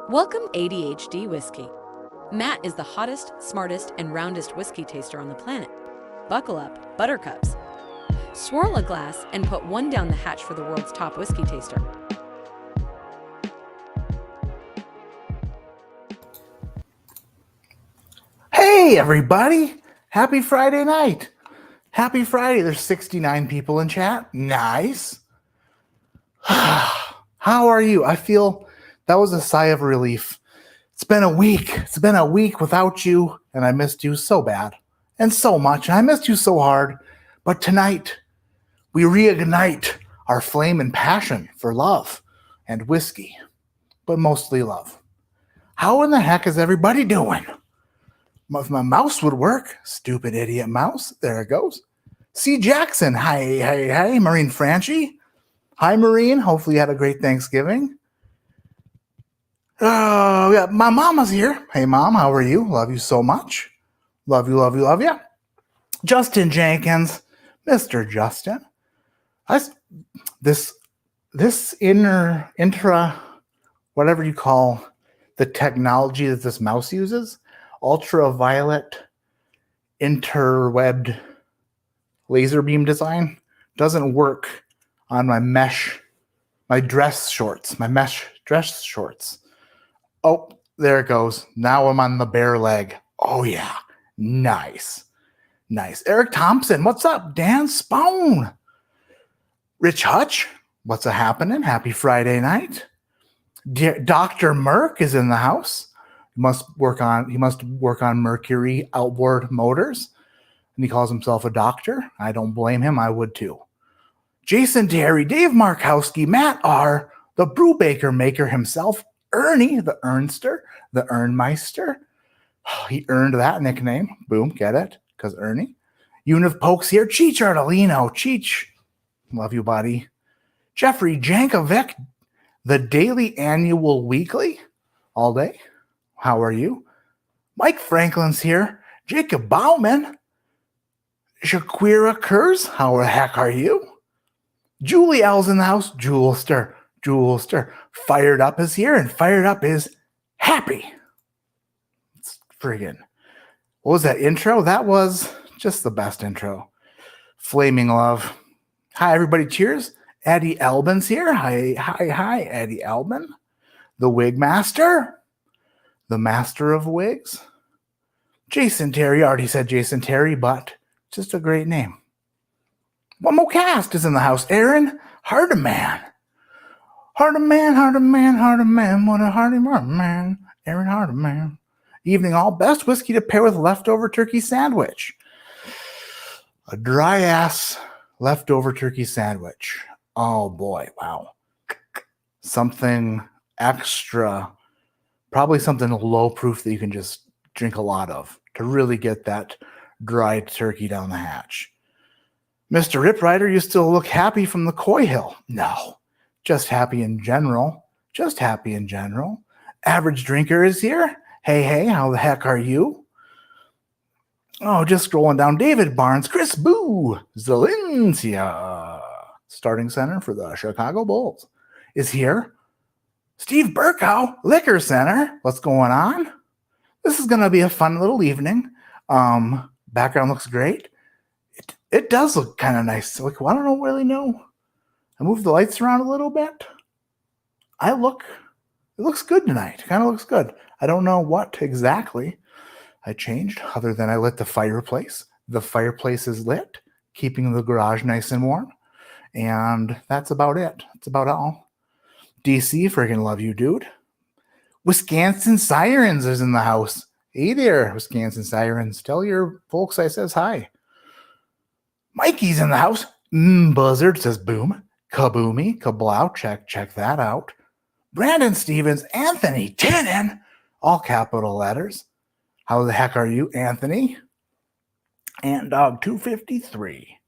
Welcome ADHD Whiskey. Matt is the hottest, smartest, and roundest whiskey taster on the planet. Buckle up, buttercups. Swirl a glass and put one down the hatch for the world's top whiskey taster. Hey everybody! Happy Friday night! Happy Friday. There's 69 people in chat. Nice. How are you? I feel that was a sigh of relief. It's been a week. It's been a week without you, and I missed you so bad and so much. I missed you so hard. But tonight, we reignite our flame and passion for love and whiskey, but mostly love. How in the heck is everybody doing? If my mouse would work, stupid idiot mouse. There it goes. C. Jackson. Hi. Maureen Franchi. Hi, Maureen. Hopefully you had a great Thanksgiving. Oh, yeah. My mama's here. Hey, Mom. How are you? Love you so much. Love you. Justin Jenkins. Mr. Justin. This intra, whatever you call the technology that this mouse uses, ultraviolet interwebbed laser beam design, doesn't work on my mesh dress shorts. Oh, there it goes. Now I'm on the bare leg. Oh yeah, nice. Eric Thompson, what's up? Dan Spohn. Rich Hutch, what's a happening? Happy Friday night. Dr. Merck is in the house. He must work on Mercury outboard motors, and he calls himself a doctor. I don't blame him. I would too. Jason Terry, Dave Markowski, Matt R., the Brewbaker Maker himself, Ernie, the Ernster, the Ernmeister. He earned that nickname. Boom, get it? Because Ernie. Univ Pokes here. Cheech Artolino. Cheech, love you, buddy. Jeffrey Jankovic, the Daily Annual Weekly, all day. How are you? Mike Franklin's here. Jacob Bauman. Shaquira Kurz. How the heck are you? Julie L's in the house. Julester. Fired Up is here, and Fired Up is happy. It's friggin'. What was that intro? That was just the best intro. Flaming love. Hi, everybody. Cheers. Eddie Albin's here. Hi, Eddie Albin. The Wig Master. The Master of Wigs. Jason Terry. Already said Jason Terry, but just a great name. One more cast is in the house. Aaron Hardeman. Hardeman. What a hardy man. Aaron Hardeman. Evening all. Best whiskey to pair with leftover turkey sandwich. A dry ass leftover turkey sandwich. Oh boy. Wow. Something extra. Probably something low proof that you can just drink a lot of to really get that dried turkey down the hatch. Mr. Riprider, you still look happy from the Coy Hill. No, just happy in general. Average Drinker is here. Hey, how the heck are you? Oh, just scrolling down. David Barnes, Chris Boo, Zalencia, starting center for the Chicago Bulls, is here. Steve Burkow, Liquor Center. What's going on? This is going to be a fun little evening. Background looks great. It does look kind of nice. Like, I don't really know. I moved the lights around a little bit. It looks good tonight. Kind of looks good. I don't know what exactly I changed other than I lit the fireplace. The fireplace is lit, keeping the garage nice and warm. And that's about it. That's about all. DC, friggin' love you, dude. Wisconsin Sirens is in the house. Hey there, Wisconsin Sirens. Tell your folks I says hi. Mikey's in the house. Buzzard says boom. Kaboomy. Kablow. Check that out. Brandon Stevens. Anthony Tannen. All capital letters. How the heck are you, Anthony? And Dog 253.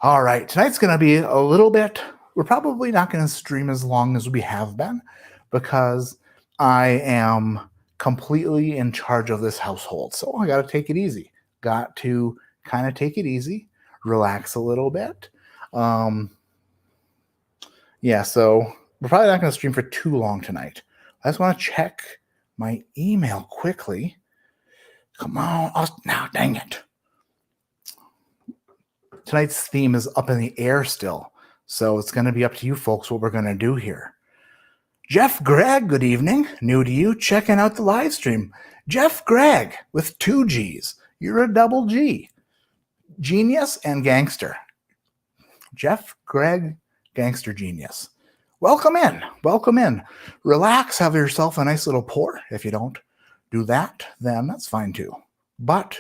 All right. Tonight's going to be a little bit... We're probably not going to stream as long as we have been because I am completely in charge of this household. So I got to take it easy. Got to kind of take it easy, relax a little bit. Yeah, so we're probably not going to stream for too long tonight. I just want to check my email quickly. Come on. Now, dang it. Tonight's theme is up in the air still. So it's going to be up to you folks what we're going to do here. Jeff Gregg, good evening. New to you, checking out the live stream. Jeff Gregg with 2 G's. You're a double G. Genius and gangster. Jeff Gregg, gangster genius. Welcome in. Welcome in. Relax. Have yourself a nice little pour. If you don't do that, then that's fine too. But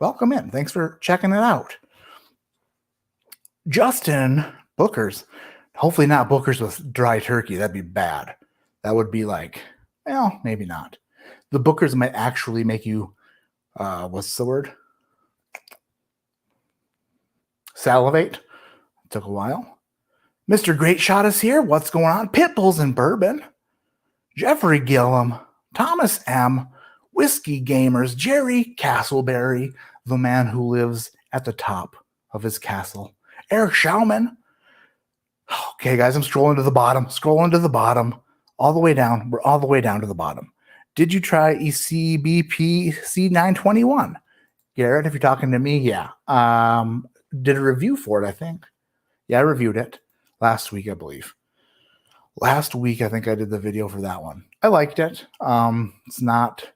welcome in. Thanks for checking it out. Justin Bookers. Hopefully not Bookers with dry turkey. That'd be bad. That would be like, well, maybe not. The Bookers might actually make you, what's the word? Salivate. Took a while. Mr. Great Shot is here. What's going on? Pitbulls and Bourbon. Jeffrey Gillum. Thomas M. Whiskey Gamers. Jerry Castleberry. The man who lives at the top of his castle. Eric Schauman. Okay, guys, I'm scrolling to the bottom. All the way down. We're all the way down to the bottom. Did you try ECBP C921? Garrett, if you're talking to me, yeah. Did a review for it, I think. Yeah, I reviewed it last week, I believe. Last week, I think I did the video for that one. I liked it. It's not,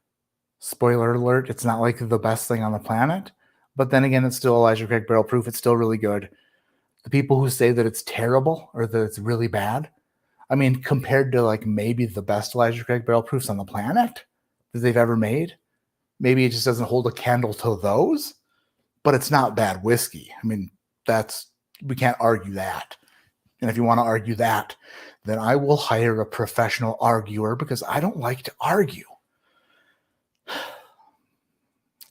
spoiler alert, it's not like the best thing on the planet. But then again, it's still Elijah Craig Barrel Proof. It's still really good. The people who say that it's terrible or that it's really bad, I mean, compared to like maybe the best Elijah Craig Barrel Proofs on the planet that they've ever made, maybe it just doesn't hold a candle to those, but it's not bad whiskey. I mean, we can't argue that. And if you want to argue that, then I will hire a professional arguer because I don't like to argue. It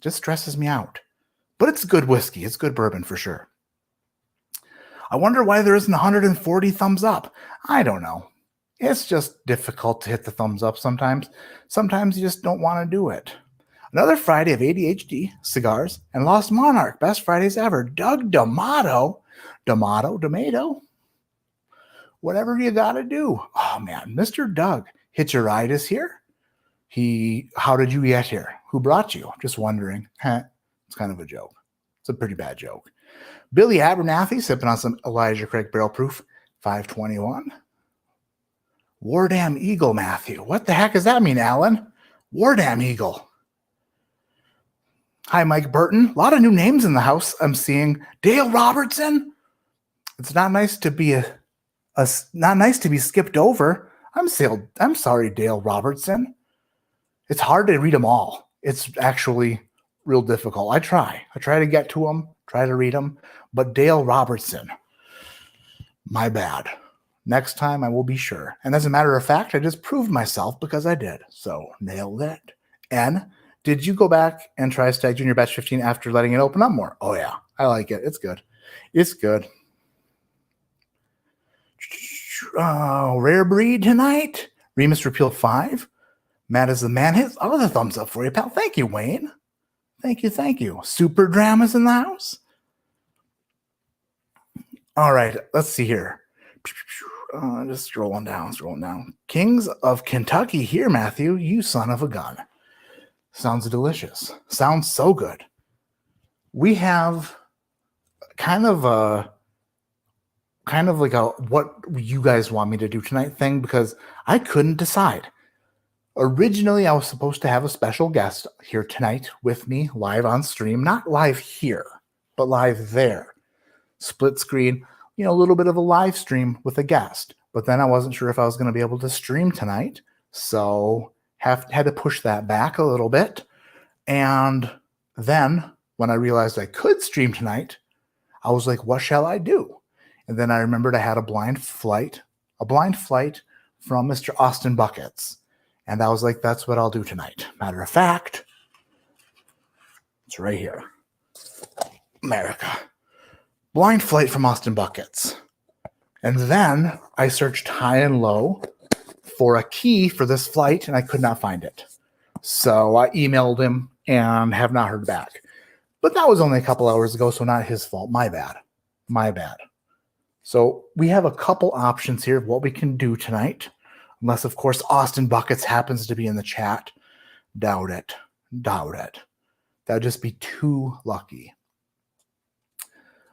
just stresses me out. But it's good whiskey. It's good bourbon for sure. I wonder why there isn't 140 thumbs up. I don't know. It's just difficult to hit the thumbs up sometimes. Sometimes you just don't want to do it. Another Friday of ADHD, cigars, and Lost Monarch. Best Fridays ever. Doug D'Amato. D'Amato. Whatever you got to do. Oh, man. Mr. Doug. Hitcheride is here. How did you get here? Who brought you? Just wondering. It's kind of a joke. It's a pretty bad joke. Billy Abernathy sipping on some Elijah Craig Barrel Proof 521. Wardam Eagle, Matthew. What the heck does that mean, Alan? Wardam Eagle. Hi, Mike Burton. A lot of new names in the house I'm seeing. Dale Robertson. It's not nice to be not nice to be skipped over. I'm sorry, Dale Robertson. It's hard to read them all. It's actually real difficult. I try to get to them, try to read them, but Dale Robertson, my bad. Next time I will be sure. And as a matter of fact, I just proved myself because I did. So nailed it. And did you go back and try Stag Junior Batch 15 after letting it open up more? Oh yeah, I like it. It's good. It's good. Rare breed tonight. Remus Repeal 5. Matt is the man. Hits all the thumbs up for you, pal. Thank you, Wayne. Thank you. Super Dramas in the house. All right, let's see here. Just scrolling down. Kings of Kentucky here, Matthew. You son of a gun. Sounds delicious. Sounds so good. We have kind of like a what you guys want me to do tonight thing because I couldn't decide. Originally, I was supposed to have a special guest here tonight with me live on stream. Not live here, but live there. Split screen, a little bit of a live stream with a guest. But then I wasn't sure if I was going to be able to stream tonight. So had to push that back a little bit. And then when I realized I could stream tonight, I was like, what shall I do? And then I remembered I had a blind flight from Mr. Austin Buckets. And I was like, that's what I'll do tonight. Matter of fact, it's right here. America. Blind flight from Austin Buckets. And then I searched high and low for a key for this flight, and I could not find it. So I emailed him and have not heard back. But that was only a couple hours ago, so not his fault. My bad. So we have a couple options here of what we can do tonight. Unless, of course, Austin Buckets happens to be in the chat. Doubt it. That would just be too lucky.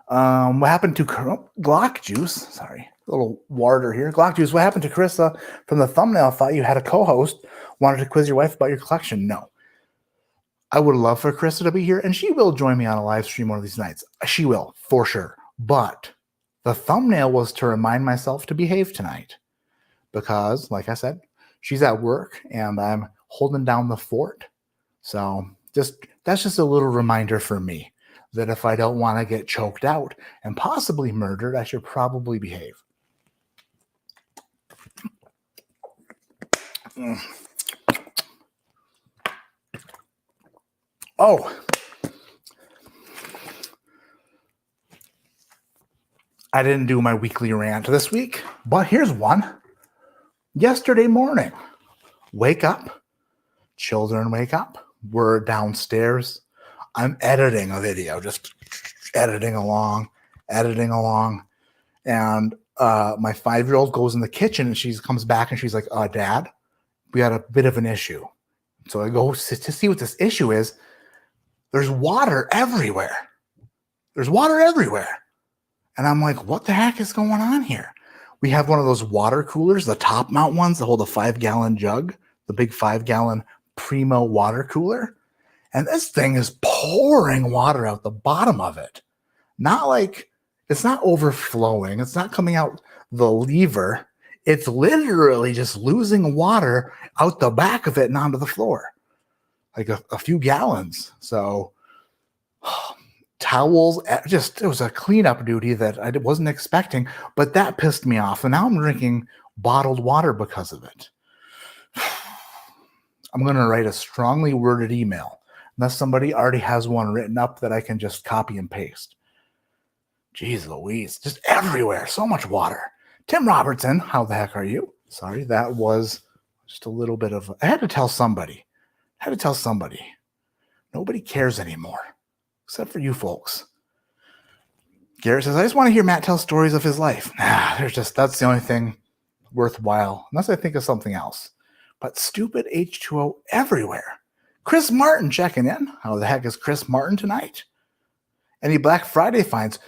What happened to Glock Juice? Sorry, a little warder here. Glock Juice, what happened to Carissa from the thumbnail? Thought you had a co-host. Wanted to quiz your wife about your collection. No. I would love for Carissa to be here, and she will join me on a live stream one of these nights. She will, for sure. But the thumbnail was to remind myself to behave tonight. Because, like I said, she's at work, and I'm holding down the fort. So that's just a little reminder for me that if I don't want to get choked out and possibly murdered, I should probably behave. Oh, I didn't do my weekly rant this week, but here's one. Yesterday morning, wake up, children wake up, we're downstairs. I'm editing a video, just editing along. And my 5-year-old goes in the kitchen and she comes back and she's like, Dad, we got a bit of an issue. So I go to see what this issue is. There's water everywhere. And I'm like, what the heck is going on here? We have one of those water coolers, the top mount ones that hold a 5-gallon jug, the big 5-gallon Primo water cooler. And this thing is pouring water out the bottom of it. Not like, it's not overflowing. It's not coming out the lever. It's literally just losing water out the back of it and onto the floor. Like a few gallons. So towels, it was a cleanup duty that I wasn't expecting, but that pissed me off. And now I'm drinking bottled water because of it. I'm going to write a strongly worded email, unless somebody already has one written up that I can just copy and paste. Jeez Louise, just everywhere. So much water. Tim Robertson, how the heck are you? Sorry, that was just a little bit of, I had to tell somebody. Nobody cares anymore, except for you folks. Garrett says, I just want to hear Matt tell stories of his life. That's the only thing worthwhile, unless I think of something else. But stupid H2O everywhere. Chris Martin checking in. How the heck is Chris Martin tonight? Any Black Friday finds?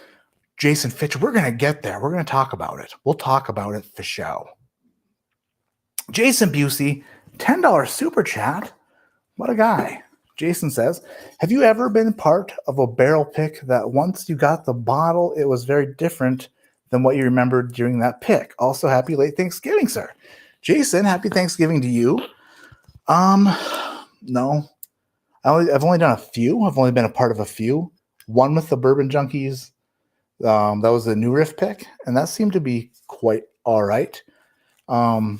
Jason Fitch, we're going to get there. We're going to talk about it. We'll talk about it for show. Jason Busey, $10 super chat. What a guy. Jason says, have you ever been part of a barrel pick that once you got the bottle, it was very different than what you remembered during that pick? Also, happy late Thanksgiving, sir. Jason, happy Thanksgiving to you. No. I've only done a few. I've only been a part of a few. One with the Bourbon Junkies. That was the New Riff pick, and that seemed to be quite all right. The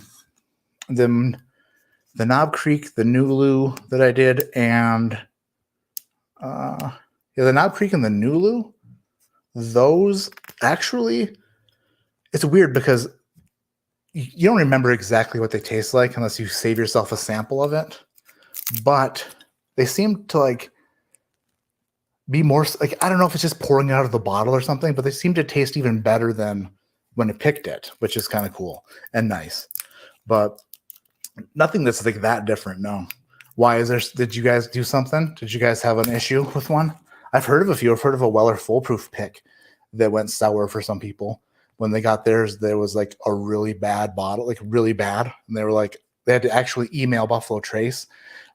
Knob Creek, the Nulu that I did, and the Knob Creek and the Nulu, those actually, it's weird because you don't remember exactly what they taste like unless you save yourself a sample of it. But they seem to like be more like, I don't know if it's just pouring out of the bottle or something, but they seem to taste even better than when I picked it, which is kind of cool and nice. But nothing that's like that different. No. Why is there? Did you guys do something? Did you guys have an issue with one? I've heard of a few. I've heard of a Weller Foolproof pick that went sour for some people. When they got theirs, there was like a really bad bottle, like really bad. And they were like, they had to actually email Buffalo Trace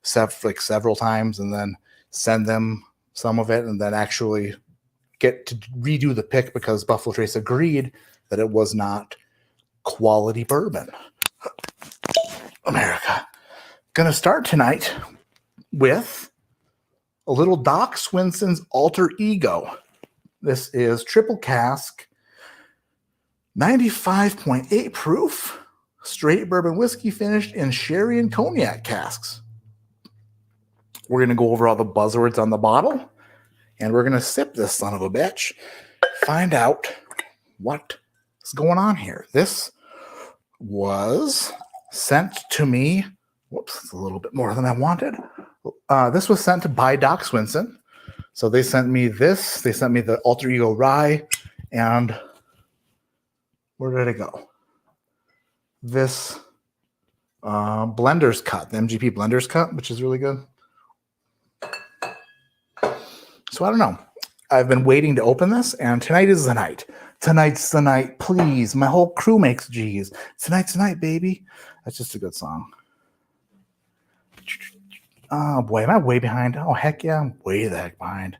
several times and then send them some of it and then actually get to redo the pick because Buffalo Trace agreed that it was not quality bourbon. America. Gonna start tonight with a little Doc Swinson's Alter Ego. This is triple cask, 95.8 proof, straight bourbon whiskey finished in sherry and cognac casks. We're going to go over all the buzzwords on the bottle, and we're going to sip this son of a bitch, find out what is going on here. This was sent to me. Whoops, it's a little bit more than I wanted. This was sent by Doc Swinson. So they sent me this. They sent me the Alter Ego Rye, and where did it go? This Blender's Cut, the MGP Blender's Cut, which is really good. So I don't know. I've been waiting to open this, and tonight is the night. Tonight's the night, please. My whole crew makes G's. Tonight's the night, baby. That's just a good song. Oh boy, am I way behind? Oh heck yeah, I'm way the heck behind.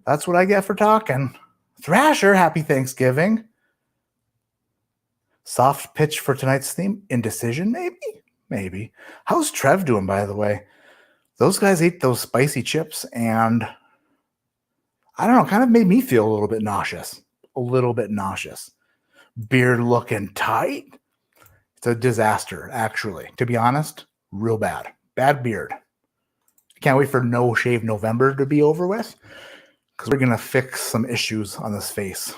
That's what I get for talking. Thrasher, happy Thanksgiving. Soft pitch for tonight's theme. Indecision, maybe? Maybe. How's Trev doing, by the way? Those guys ate those spicy chips, and I don't know, kind of made me feel a little bit nauseous. A little bit nauseous. Beard looking tight. It's a disaster, actually. To be honest, real bad. Bad beard. Can't wait for No Shave November to be over with, because we're going to fix some issues on this face.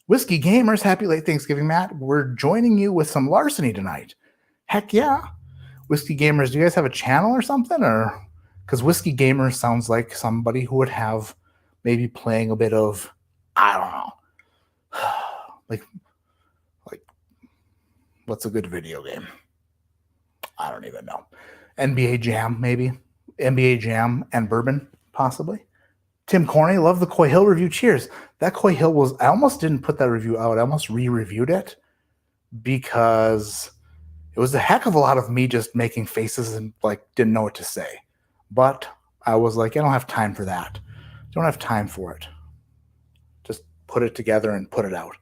Whiskey Gamers, happy late Thanksgiving, Matt. We're joining you with some larceny tonight. Heck yeah. Whiskey Gamers, do you guys have a channel or something? Or because Whiskey Gamers sounds like somebody who would have maybe playing a bit of, I don't know, like what's a good video game? I don't even know. NBA Jam, maybe. NBA Jam and bourbon, possibly. Tim Corney, love the Coy Hill review. Cheers. That Coy Hill was, I almost didn't put that review out. I almost re-reviewed it because it was a heck of a lot of me just making faces and like didn't know what to say. But I was like, I don't have time for that. Don't have time for it. Just put it together and put it out.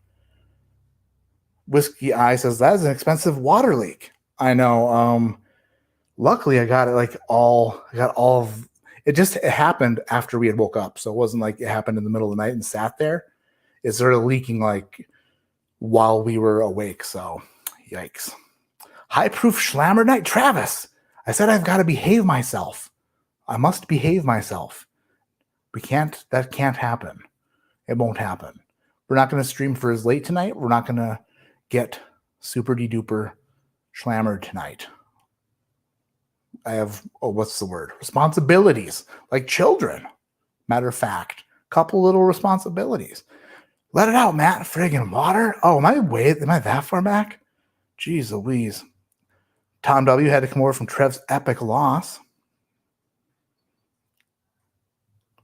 Whiskey Eye says, that is an expensive water leak. I know. Luckily, I got it it happened after we had woke up. So it wasn't like it happened in the middle of the night and sat there. It started leaking like while we were awake. So yikes. High proof Schlammer night. Travis, I said I've got to behave myself. I must behave myself. That can't happen. It won't happen. We're not going to stream for as late tonight. We're not going to get super de-duper Schlammered tonight. I have, what's the word? Responsibilities, like children. Matter of fact, couple little responsibilities. Let it out, Matt. Friggin' water. Oh, am I that far back? Jeez Louise. Tom W. had to come over from Trev's epic loss.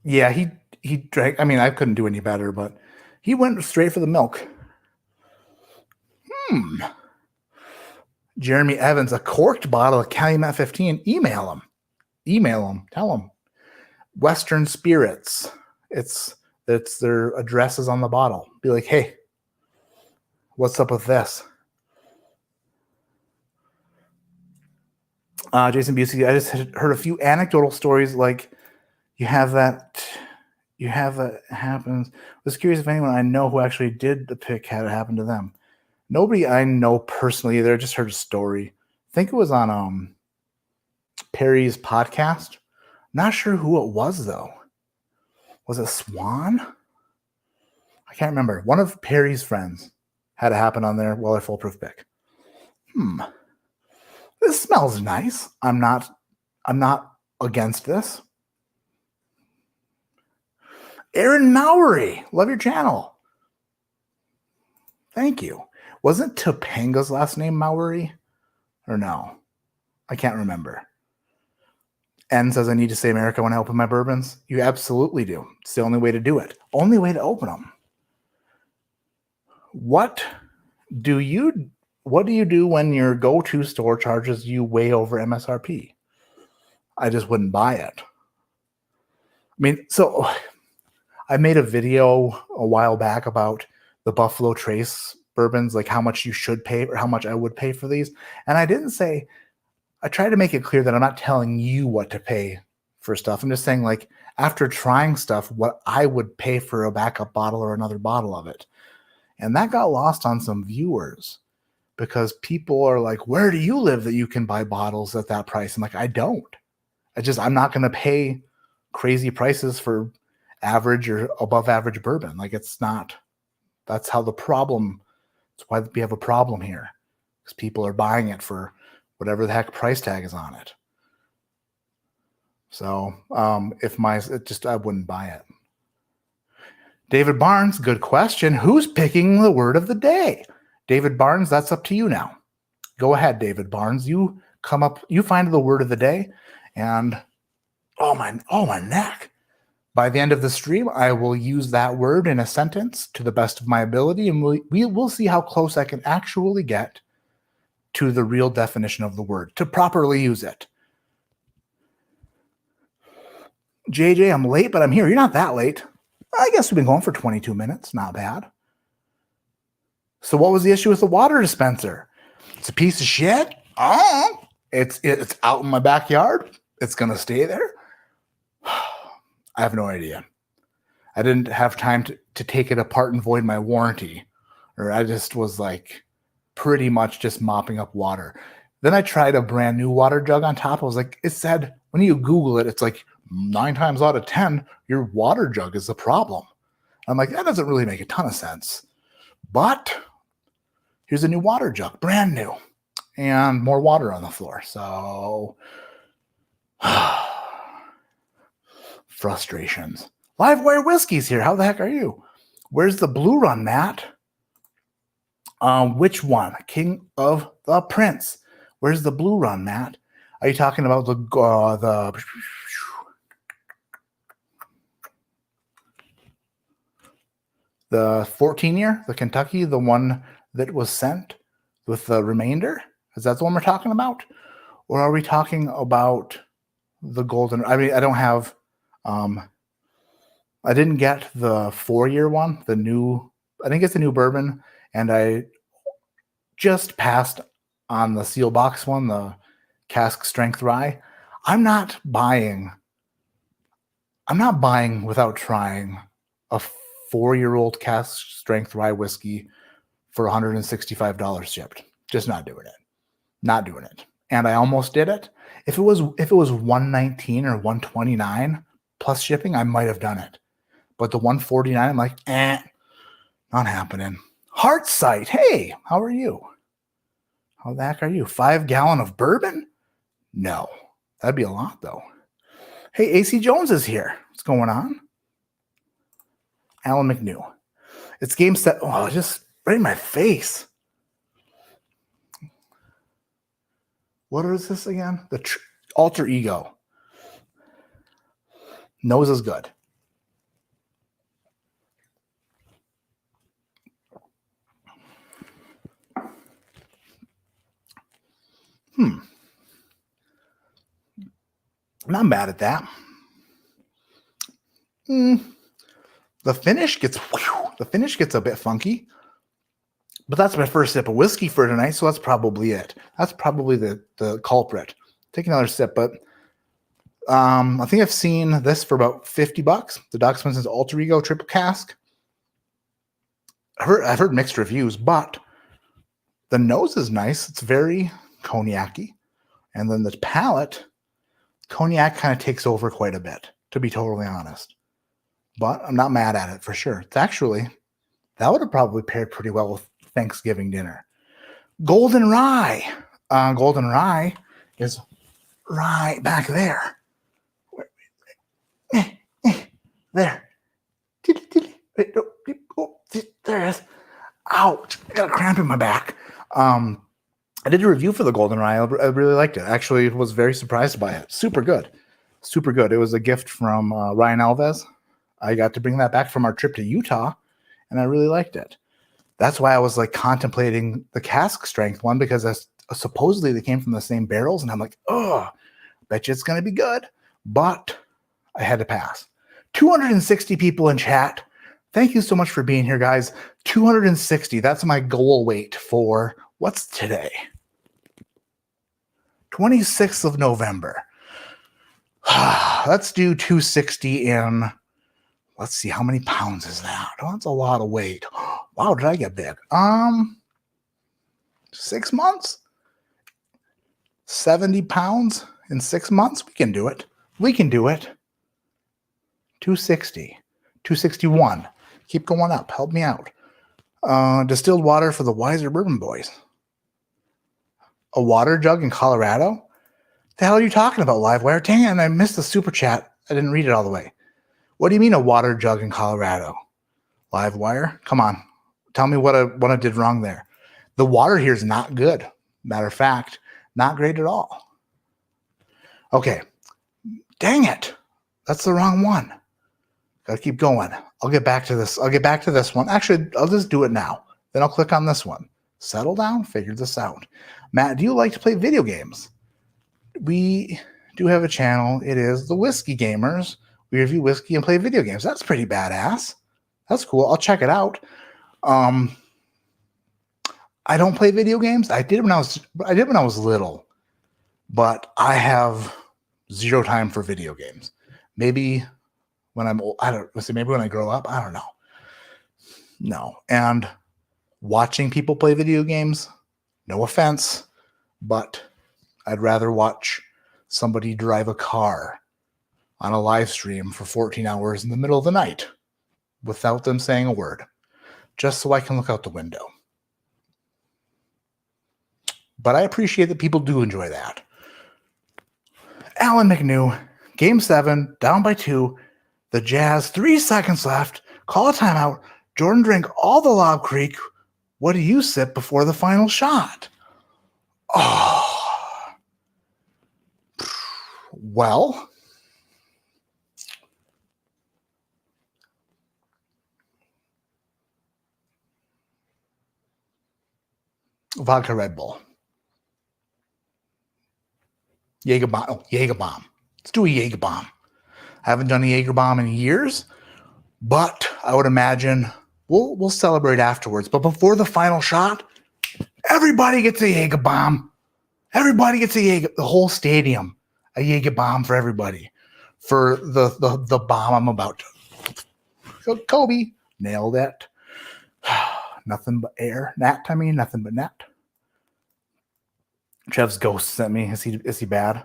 Yeah, he drank. I mean, I couldn't do any better, but he went straight for the milk. Jeremy Evans, a corked bottle of Calumet 15. Email him. Tell him. Western Spirits. It's their addresses on the bottle. Be like, hey, what's up with this? Jason Busey, I just heard a few anecdotal stories like you have that happens. I was curious if anyone I know who actually did the pick had it happen to them. Nobody I know personally either. I just heard a story. I think it was on Perry's podcast. Not sure who it was, though. Was it Swan? I can't remember. One of Perry's friends had it happen on their Weller Foolproof pick. This smells nice. I'm not against this. Aaron Mowry, love your channel. Thank you. Wasn't Topanga's last name Mowry? Or no? I can't remember. N says, I need to say America when I open my bourbons. You absolutely do. It's the only way to do it. Only way to open them. What do you do when your go-to store charges you way over MSRP? I just wouldn't buy it. I mean, so I made a video a while back about the Buffalo Trace bourbons, like how much you should pay or how much I would pay for these. And I tried to make it clear that I'm not telling you what to pay for stuff. I'm just saying, like, after trying stuff, what I would pay for a backup bottle or another bottle of it. And that got lost on some viewers because people are like, where do you live that you can buy bottles at that price? I'm like, I don't. I'm not going to pay crazy prices for average or above average bourbon. Like, it's not. That's how that's why we have a problem here, because people are buying it for whatever the heck price tag is on it. So I wouldn't buy it. David Barnes, good question. Who's picking the word of the day? David Barnes, that's up to you now. Go ahead, David Barnes. You come up, you find the word of the day, and oh my neck. By the end of the stream, I will use that word in a sentence to the best of my ability, and we'll see how close I can actually get to the real definition of the word to properly use it. JJ, I'm late, but I'm here. You're not that late. I guess we've been going for 22 minutes. Not bad. So what was the issue with the water dispenser? It's a piece of shit. Oh, it's out in my backyard. It's going to stay there. I have no idea. I didn't have time to take it apart and void my warranty. Or I just was like pretty much just mopping up water. Then I tried a brand new water jug on top. I was like, it said, when you Google it, it's like 9 times out of 10, your water jug is the problem. I'm like, that doesn't really make a ton of sense. But here's a new water jug, brand new. And more water on the floor. So frustrations. Livewire Whiskey's here. How the heck are you? Where's the blue run, Matt? Which one? King of the Prince. Where's the blue run, Matt? Are you talking about the 14-year, the Kentucky, the one that was sent with the remainder? Is that the one we're talking about? Or are we talking about the golden? I mean, I don't have, I didn't get the 4-year one, the new, I think it's the new bourbon. And I just passed on the seal box one, the cask strength rye. I'm not buying without trying a 4-year-old cask strength rye whiskey for $165 shipped. Just not doing it. Not doing it. And I almost did it. If it was $119 or $129 plus shipping, I might have done it. But the $149, I'm like, not happening. Heart Sight, hey, how are you? How the heck are you? 5 gallon of bourbon? No. That'd be a lot, though. Hey, AC Jones is here. What's going on? Alan McNew. It's game set. Oh, just right in my face. What is this again? The alter ego. Nose is good. I'm not mad at that. The finish gets a bit funky, but that's my first sip of whiskey for tonight, so that's probably it. That's probably the culprit. Take another sip, but I think I've seen this for about $50. The Doc Swinson's Alter Ego Triple Cask. I've heard mixed reviews, but the nose is nice. It's very cognac-y. And then the palate, cognac kind of takes over quite a bit, to be totally honest. But I'm not mad at it for sure. It's actually, that would have probably paired pretty well with Thanksgiving dinner. Golden Rye. Golden Rye is right back there. There. There it is. Ouch. I got a cramp in my back. I did a review for the Golden Rye. I really liked it. Actually, was very surprised by it. Super good. Super good. It was a gift from Ryan Alves. I got to bring that back from our trip to Utah, and I really liked it. That's why I was like contemplating the cask strength one, because supposedly they came from the same barrels, and I'm like, oh, bet you it's going to be good. But I had to pass. 260 people in chat. Thank you so much for being here, guys. 260. That's my goal weight for, what's today? 26th of November. Let's do 260 in, let's see, how many pounds is that? Oh, that's a lot of weight. Wow, did I get big? 6 months? 70 pounds in 6 months? We can do it. We can do it. 260. 261. Keep going up. Help me out. Distilled water for the Wiser Bourbon Boys. A water jug in Colorado? The hell are you talking about, Livewire? Dang it, and I missed the super chat. I didn't read it all the way. What do you mean a water jug in Colorado? Livewire? Come on. Tell me what I did wrong there. The water here is not good. Matter of fact, not great at all. Okay. Dang it. That's the wrong one. Gotta keep going. I'll get back to this. I'll get back to this one. Actually, I'll just do it now. Then I'll click on this one. Settle down, figure this out. Matt, do you like to play video games? We do have a channel. It is the Whiskey Gamers. We review whiskey and play video games. That's pretty badass. That's cool. I'll check it out. I don't play video games. I did when I was little, but I have zero time for video games. Maybe when I'm old, maybe when I grow up, I don't know. No. And watching people play video games, no offense, but I'd rather watch somebody drive a car on a live stream for 14 hours in the middle of the night without them saying a word, just so I can look out the window. But I appreciate that people do enjoy that. Alan McNew, Game 7, down by 2. The Jazz, 3 seconds left. Call a timeout. Jordan drank all the Lob Creek. What do you sip before the final shot? Oh. Well, vodka Red Bull. Jaeger bomb. Oh, Jaeger bomb. Let's do a Jaeger bomb. I haven't done a Jaeger bomb in years, but I would imagine we'll celebrate afterwards. But before the final shot, everybody gets a Jaeger bomb. Everybody gets a Jaeger. The whole stadium, a Jaeger bomb for everybody. For the bomb I'm about to. Kobe nailed it. Nothing but air. Nothing but net. Trev's ghost sent me. Is he bad?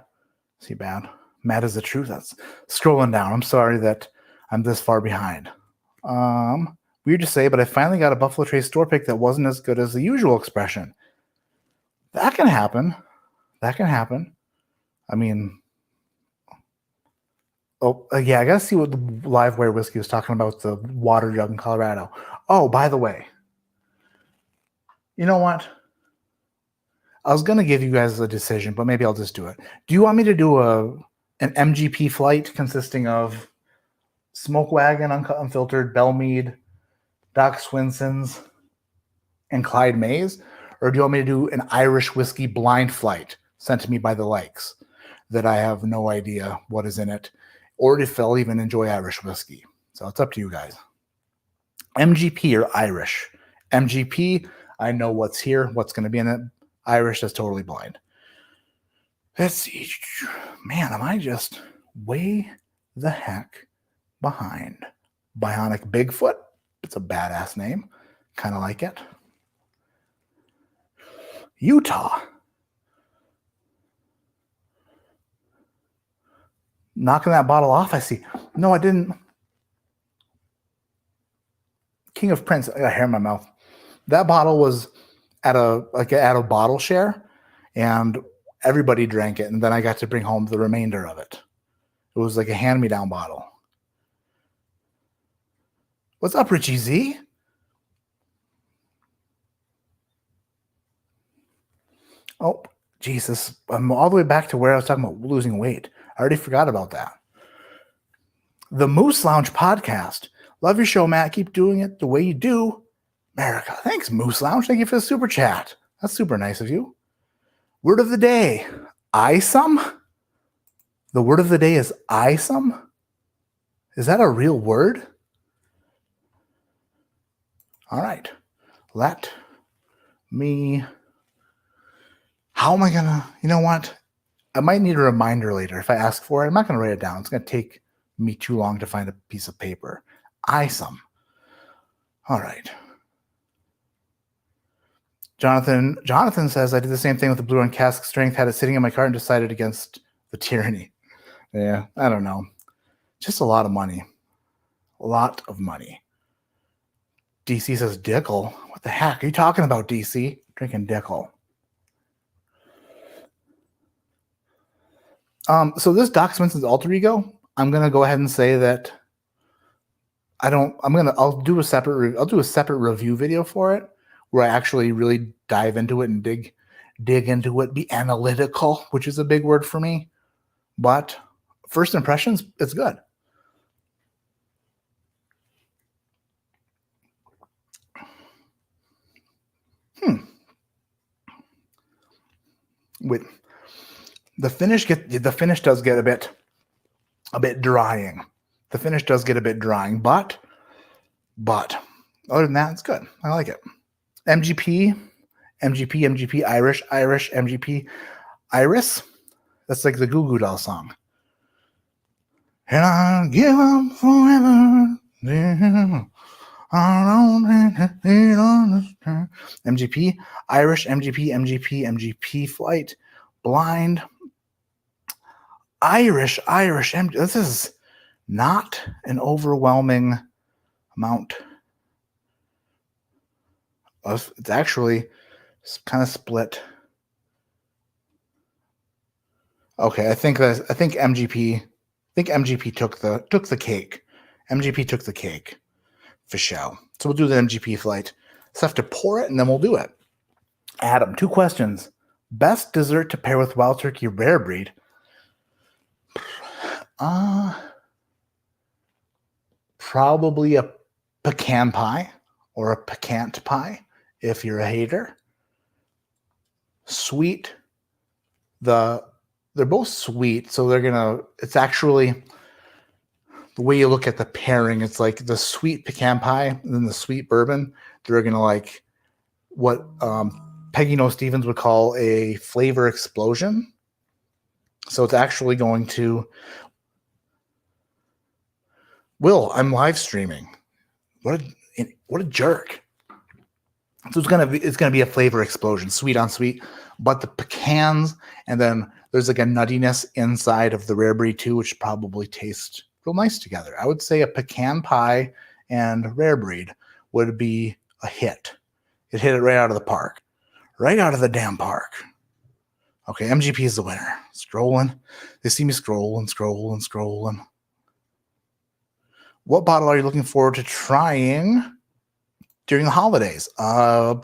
Is he bad? Mad is the truth. That's scrolling down. I'm sorry that I'm this far behind. Weird to say, but I finally got a Buffalo Trace store pick that wasn't as good as the usual expression. That can happen. That can happen. I mean, yeah, I gotta see what the Livewire whiskey was talking about, the water jug in Colorado. Oh, by the way, you know what? I was gonna give you guys a decision, but maybe I'll just do it. Do you want me to do an MGP flight consisting of Smoke Wagon, Uncut Unfiltered, Bellmead, Doc Swinson's, and Clyde Mays? Or do you want me to do an Irish whiskey blind flight sent to me by the likes that I have no idea what is in it, or if I'll even enjoy Irish whiskey? So it's up to you guys. MGP or Irish? MGP, I know what's here, what's going to be in it. Irish, that's totally blind. Let's see. Man, am I just way the heck behind? Bionic Bigfoot. It's a badass name. Kind of like it. Utah. Knocking that bottle off, I see. No, I didn't. King of Prince. I got hair in my mouth. That bottle was at a bottle share, and everybody drank it, and then I got to bring home the remainder of it. It was like a hand-me-down bottle. What's up, Richie Z? Oh, Jesus. I'm all the way back to where I was talking about losing weight. I already forgot about that. The Moose Lounge podcast. Love your show, Matt. Keep doing it the way you do. America. Thanks, Moose Lounge. Thank you for the super chat. That's super nice of you. Word of the day. Isome? The word of the day is isome? Is that a real word? All right. Let me... How am I going to... You know what? I might need a reminder later if I ask for it. I'm not going to write it down. It's going to take me too long to find a piece of paper. Isome. All right. Jonathan says, I did the same thing with the Blue Run Cask Strength, had it sitting in my cart and decided against the tyranny. Yeah, I don't know. Just a lot of money. A lot of money. DC says, Dickel. What the heck are you talking about, DC? Drinking Dickel. So this Doc Swinson's alter ego, I'm going to go ahead and say that I'll do a separate review video for it, where I actually really dive into it and dig dig into it, be analytical, which is a big word for me. But first impressions, it's good. With the finish does get a bit drying. The finish does get a bit drying, but other than that, it's good. I like it. MGP, Irish, MGP, Iris. That's like the Goo Goo Doll song. And I'll give up forever. MGP, Irish, MGP, Flight, Blind, Irish, this is not an overwhelming amount. It's actually kind of split. Okay, I think MGP took the cake. MGP took the cake for show. So we'll do the MGP Flight. Just have to pour it and then we'll do it. Adam, 2 questions. Best dessert to pair with Wild Turkey Rare Breed? Probably a pecan pie or a pecant pie if you're a hater. Sweet. They're both sweet, so it's actually the way you look at the pairing, it's like the sweet pecan pie and then the sweet bourbon. They're gonna like what Peggy No Stevens would call a flavor explosion. So it's actually going to. Will, I'm live streaming. What a jerk. So it's gonna be a flavor explosion, sweet on sweet, but the pecans and then there's like a nuttiness inside of the rare breed too, which probably tastes real nice together. I would say a pecan pie and rare breed would be a hit. It hit it right out of the park. Right out of the damn park. Okay, MGP is the winner. Scrolling. They see me scrolling. What bottle are you looking forward to trying during the holidays? I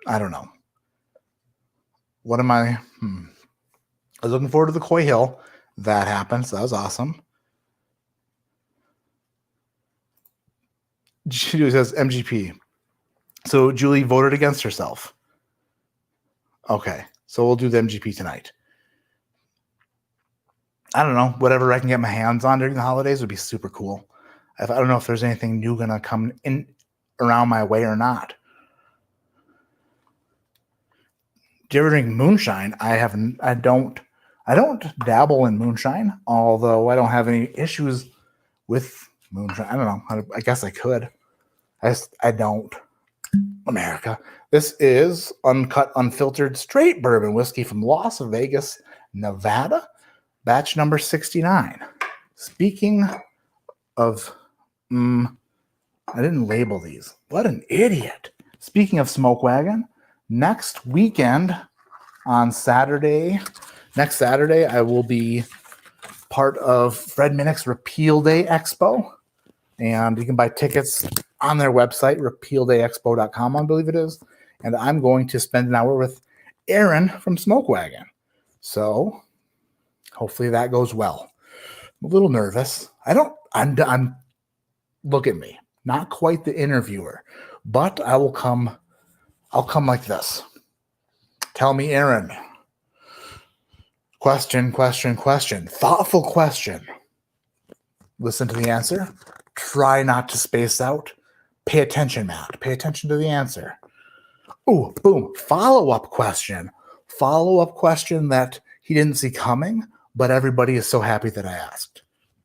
don't know. What am I? I was looking forward to the Coy Hill. That happened. So that was awesome. Julie says MGP. So Julie voted against herself. Okay. So we'll do the MGP tonight. I don't know. Whatever I can get my hands on during the holidays would be super cool. I don't know if there's anything new going to come in around my way or not. Do you ever drink moonshine? I don't dabble in moonshine, although I don't have any issues with moonshine. I don't know. I guess I could. I don't. America. This is uncut, unfiltered, straight bourbon whiskey from Las Vegas, Nevada, batch number 69. Speaking of, I didn't label these. What an idiot. Speaking of Smoke Wagon, next weekend on next Saturday, I will be part of Fred Minnick's Repeal Day Expo. And you can buy tickets on their website, repealdayexpo.com, I believe it is. And I'm going to spend an hour with Aaron from Smoke Wagon. So hopefully that goes well. I'm a little nervous. I'm look at me. Not quite the interviewer, but I'll come like this. Tell me, Aaron. Question. Thoughtful question. Listen to the answer. Try not to space out. Pay attention, Matt. Pay attention to the answer. Ooh, boom. Follow-up question. Follow-up question that he didn't see coming, but everybody is so happy that I asked.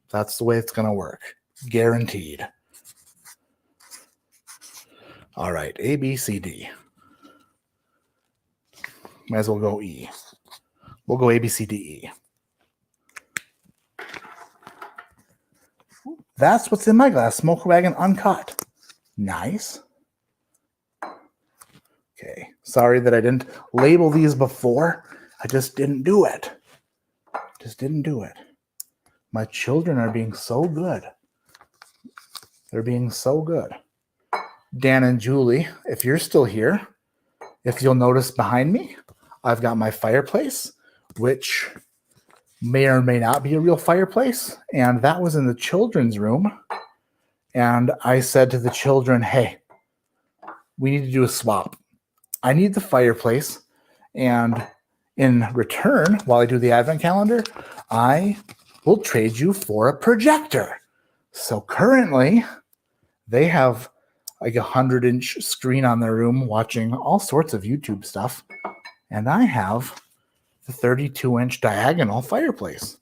That's the way it's going to work. Guaranteed. All right. A, B, C, D. Might as well go E. We'll go A, B, C, D, E. That's what's in my glass. Smoke Wagon Uncut. Nice. Okay. Sorry that I didn't label these before. I just didn't do it. My children are being so good. They're being so good. Dan and Julie, if you're still here, If you'll notice behind me, I've got my fireplace, which may or may not be a real fireplace. And that was in the children's room. And I said to the children, hey, we need to do a swap. I need the fireplace. And in return, while I do the advent calendar, I will trade you for a projector. So currently, they have like a 100-inch screen on their room watching all sorts of YouTube stuff. And I have the 32-inch diagonal fireplace.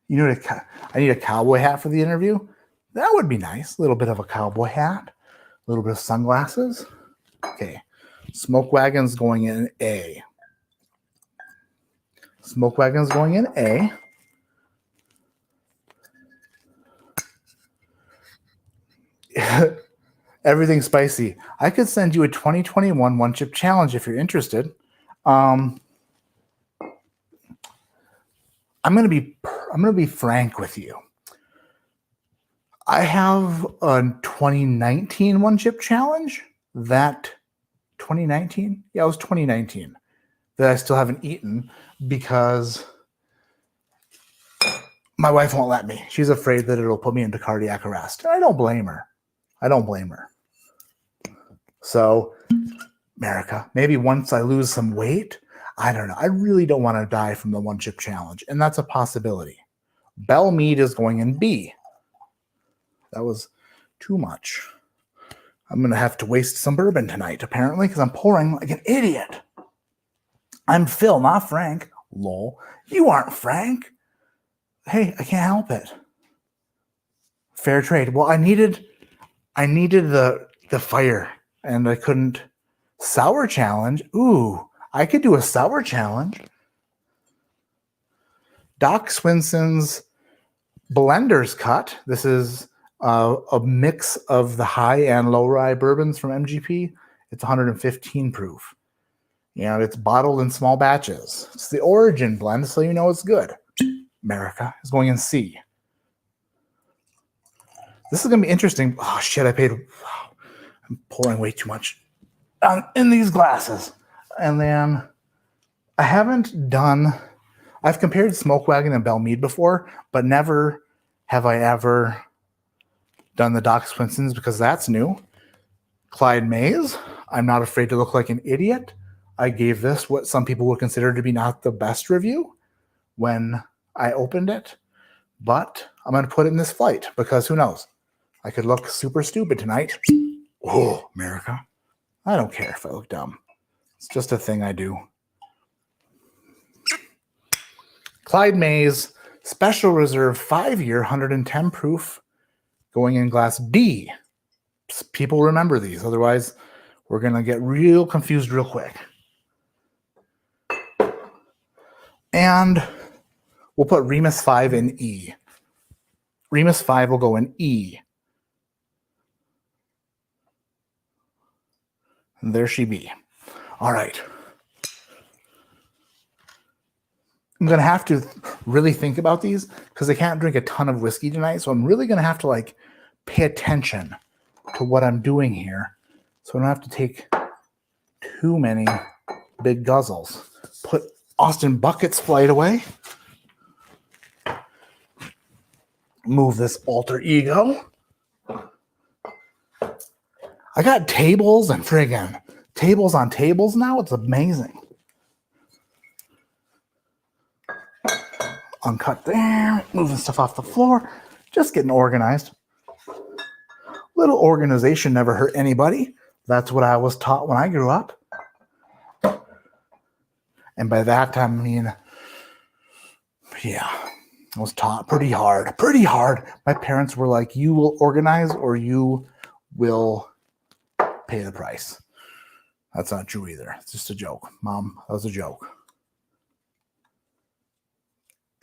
You know, I need a cowboy hat for the interview. That would be nice. A little bit of a cowboy hat, a little bit of sunglasses. Okay, smoke wagon's going in A. Smoke wagon's going in A. Everything spicy. I could send you a 2021 one chip challenge if you're interested. I'm gonna be frank with you. I have a 2019 one chip challenge. That 2019? Yeah, it was 2019 that I still haven't eaten because my wife won't let me. She's afraid that it'll put me into cardiac arrest. I don't blame her. So, America, maybe once I lose some weight, I don't know. I really don't want to die from the one chip challenge, and that's a possibility. Bell Mead is going in B. That was too much. I'm going to have to waste some bourbon tonight, apparently, because I'm pouring like an idiot. I'm Phil, not Frank. Lol. You aren't Frank. Hey, I can't help it. Fair trade. Well, I needed the fire, and I couldn't. Sour challenge. Ooh, I could do a sour challenge. Doc Swinson's Blender's Cut. This is a mix of the high and low rye bourbons from MGP. It's 115 proof. And it's bottled in small batches. It's the origin blend, so you know it's good. America is going in C. This is going to be interesting. Oh, shit, I'm pouring way too much in these glasses. And then I've compared Smoke Wagon and Bell Mead before, but never have I ever done the Doc Swinson's because that's new. Clyde Mays, I'm not afraid to look like an idiot. I gave this what some people would consider to be not the best review when I opened it, but I'm going to put it in this flight because who knows? I could look super stupid tonight. Oh, America. I don't care if I look dumb. It's just a thing I do. Clyde Mays Special Reserve 5-year 110 proof going in glass B. People remember these. Otherwise, we're going to get real confused real quick. And we'll put Remus 5 in E. Remus 5 will go in E. And there she be. All right. I'm going to have to really think about these because I can't drink a ton of whiskey tonight. So I'm really going to have to pay attention to what I'm doing here. So I don't have to take too many big guzzles. Put Austin Bucket's flight away. Move this alter ego. I got tables and friggin' tables on tables now. It's amazing. Uncut there. Moving stuff off the floor. Just getting organized. Little organization never hurt anybody. That's what I was taught when I grew up. And by that I mean, yeah, I was taught pretty hard. Pretty hard. My parents were like, you will organize or you will pay the price. That's not true either. It's just a joke. Mom, that was a joke.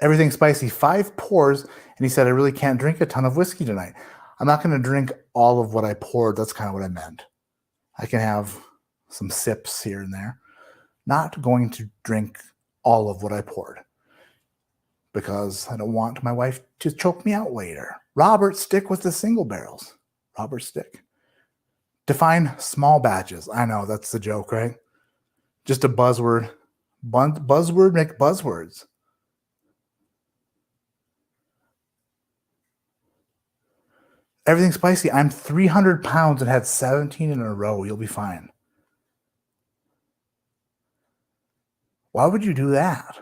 Everything spicy, 5 pours. And he said, I really can't drink a ton of whiskey tonight. I'm not going to drink all of what I poured. That's kind of what I meant. I can have some sips here and there. Not going to drink all of what I poured because I don't want my wife to choke me out later. Robert, stick with the single barrels. Robert, stick. Define small batches. I know, that's the joke, right? Just a buzzword. Buzzword make buzzwords. Everything spicy. I'm 300 pounds and had 17 in a row. You'll be fine. Why would you do that?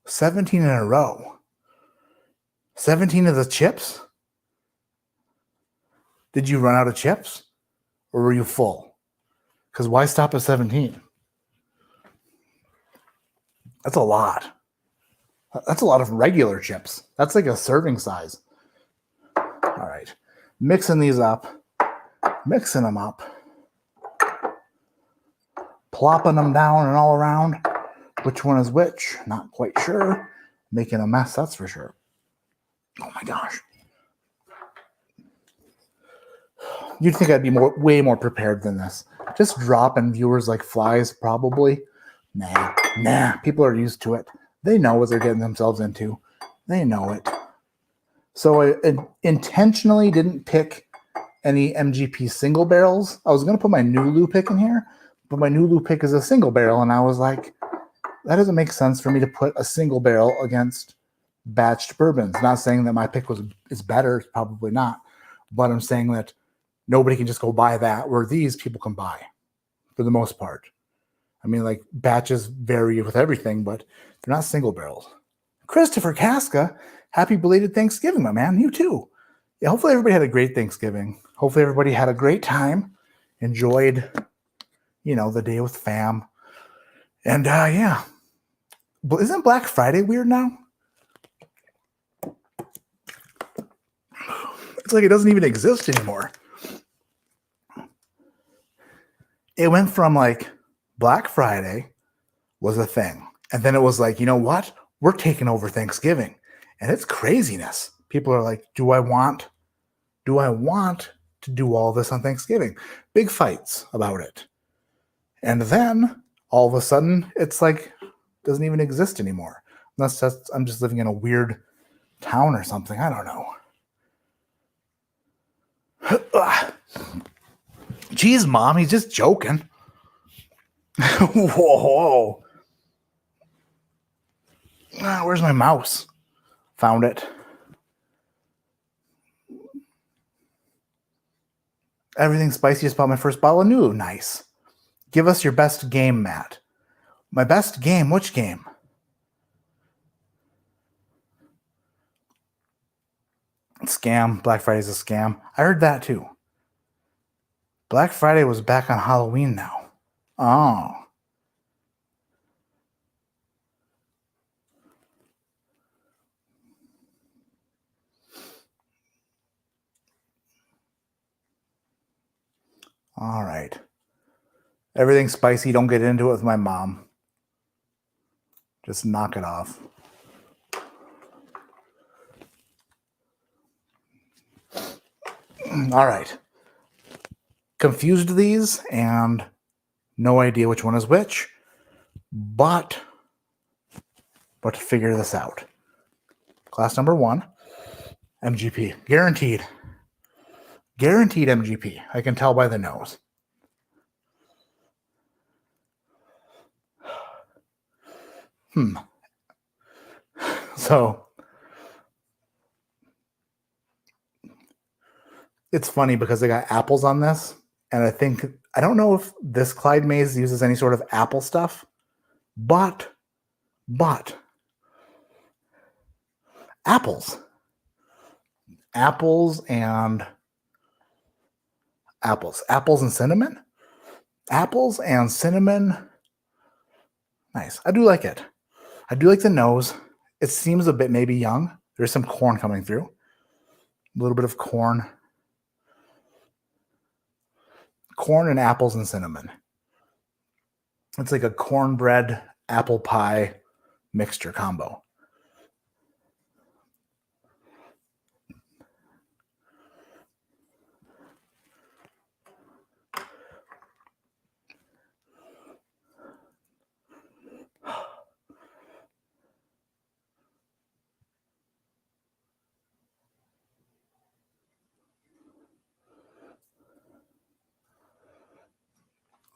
17 in a row. 17 of the chips? Did you run out of chips? Or were you full? Because why stop at 17? That's a lot. That's a lot of regular chips. That's like a serving size. All right. Mixing these up. Mixing them up. Plopping them down and all around. Which one is which? Not quite sure. Making a mess, that's for sure. Oh my gosh. You'd think I'd be way more prepared than this. Just dropping viewers like flies, probably. Nah. People are used to it. They know what they're getting themselves into. They know it. So I intentionally didn't pick any MGP single barrels. I was going to put my Nulu pick in here, but my Nulu pick is a single barrel, and I was like, that doesn't make sense for me to put a single barrel against batched bourbons. Not saying that my pick is better. It's probably not. But I'm saying that nobody can just go buy that, where these people can buy for the most part. I mean, like, batches vary with everything, but they're not single barrels. Christopher Casca, happy belated Thanksgiving, my man. You too. Yeah, hopefully everybody had a great Thanksgiving. Hopefully everybody had a great time. Enjoyed, the day with fam. And yeah. But isn't Black Friday weird now? It's like it doesn't even exist anymore. It went from like Black Friday was a thing. And then it was like, you know what? We're taking over Thanksgiving. And it's craziness. People are like, do I want to do all this on Thanksgiving? Big fights about it. And then all of a sudden it's like doesn't even exist anymore. Unless I'm just living in a weird town or something. I don't know. Geez, Mom, he's just joking. Whoa. Where's my mouse? Found it. Everything spicy. Just bought my first bottle of Nulu. Nice. Give us your best game, Matt. My best game? Which game? Scam. Black Friday's a scam. I heard that too. Black Friday was back on Halloween now. Oh. All right. Everything spicy. Don't get into it with my mom. Just knock it off. All right. Confused these and no idea which one is which, but figure this out. Class number 1, MGP. Guaranteed. Guaranteed MGP. I can tell by the nose. So it's funny because they got apples on this, and I don't know if this Clyde Mays uses any sort of apple stuff, but apples and cinnamon. Apples and cinnamon. Nice. I do like it. I do like the nose. It seems a bit maybe young. There's some corn coming through. A little bit of corn. Corn and apples and cinnamon. It's like a cornbread apple pie mixture combo.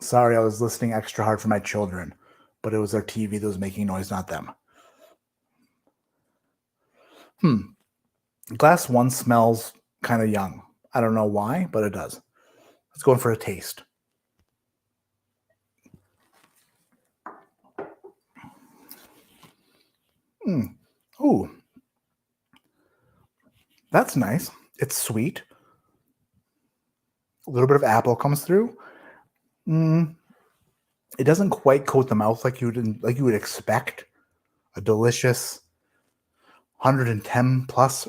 Sorry, I was listening extra hard for my children, but it was their TV that was making noise, not them. Glass 1 smells kind of young. I don't know why, but it does. Let's go in for a taste. Ooh. That's nice. It's sweet. A little bit of apple comes through. It doesn't quite coat the mouth like you would expect a delicious 110 plus,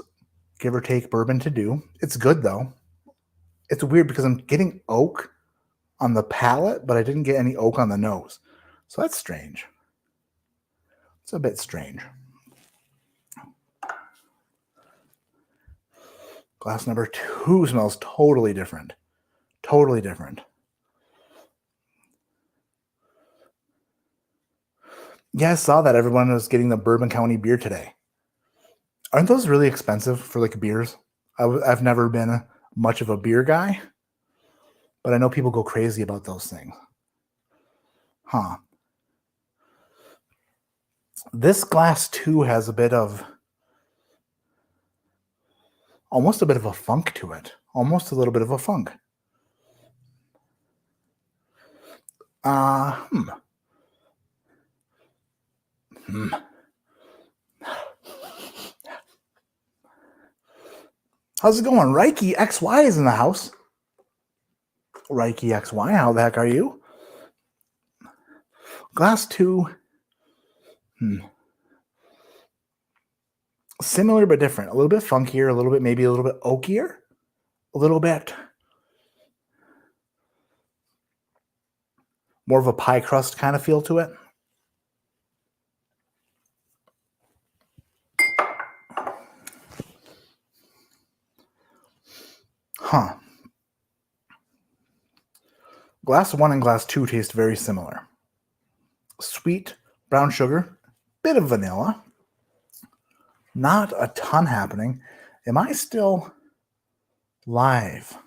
give or take, bourbon to do. It's good though. It's weird because I'm getting oak on the palate, but I didn't get any oak on the nose. So that's strange. It's a bit strange. Glass number 2 smells totally different. Totally different. Yeah, I saw that everyone was getting the Bourbon County beer today. Aren't those really expensive for like beers? I've never been much of a beer guy, but I know people go crazy about those things. Huh. This glass 2 has almost a bit of a funk to it. Almost a little bit of a funk. How's it going? Reiki XY is in the house. Reiki XY, how the heck are you? Glass 2. Similar but different. A little bit funkier, maybe a little bit oakier. A little bit more of a pie crust kind of feel to it. Huh. Glass 1 and glass 2 taste very similar. Sweet, brown sugar, bit of vanilla. Not a ton happening. Am I still live?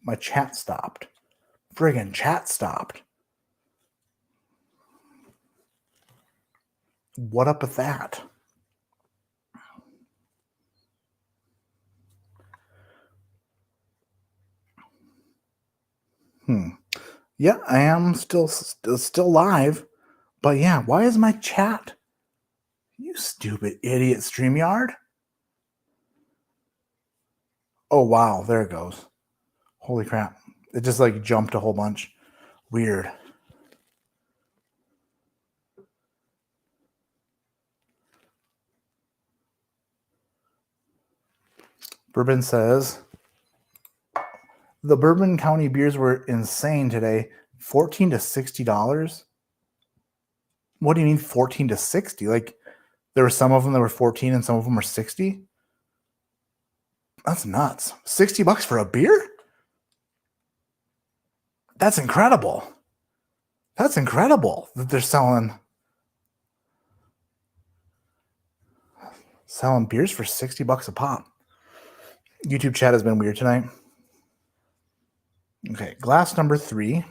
My chat stopped. Friggin' chat stopped. What up with that? Yeah, I am still live. But yeah, why is my chat? You stupid idiot, StreamYard. Oh, wow. There it goes. Holy crap. It just like jumped a whole bunch. Weird. Bourbon says, the Bourbon County beers were insane today. $14 to $60. What do you mean 14 to 60? Like there were some of them that were 14 and some of them were 60? That's nuts. $60 for a beer? That's incredible. That's incredible that they're selling beers for $60 a pop. YouTube chat has been weird tonight. Okay, glass number 3.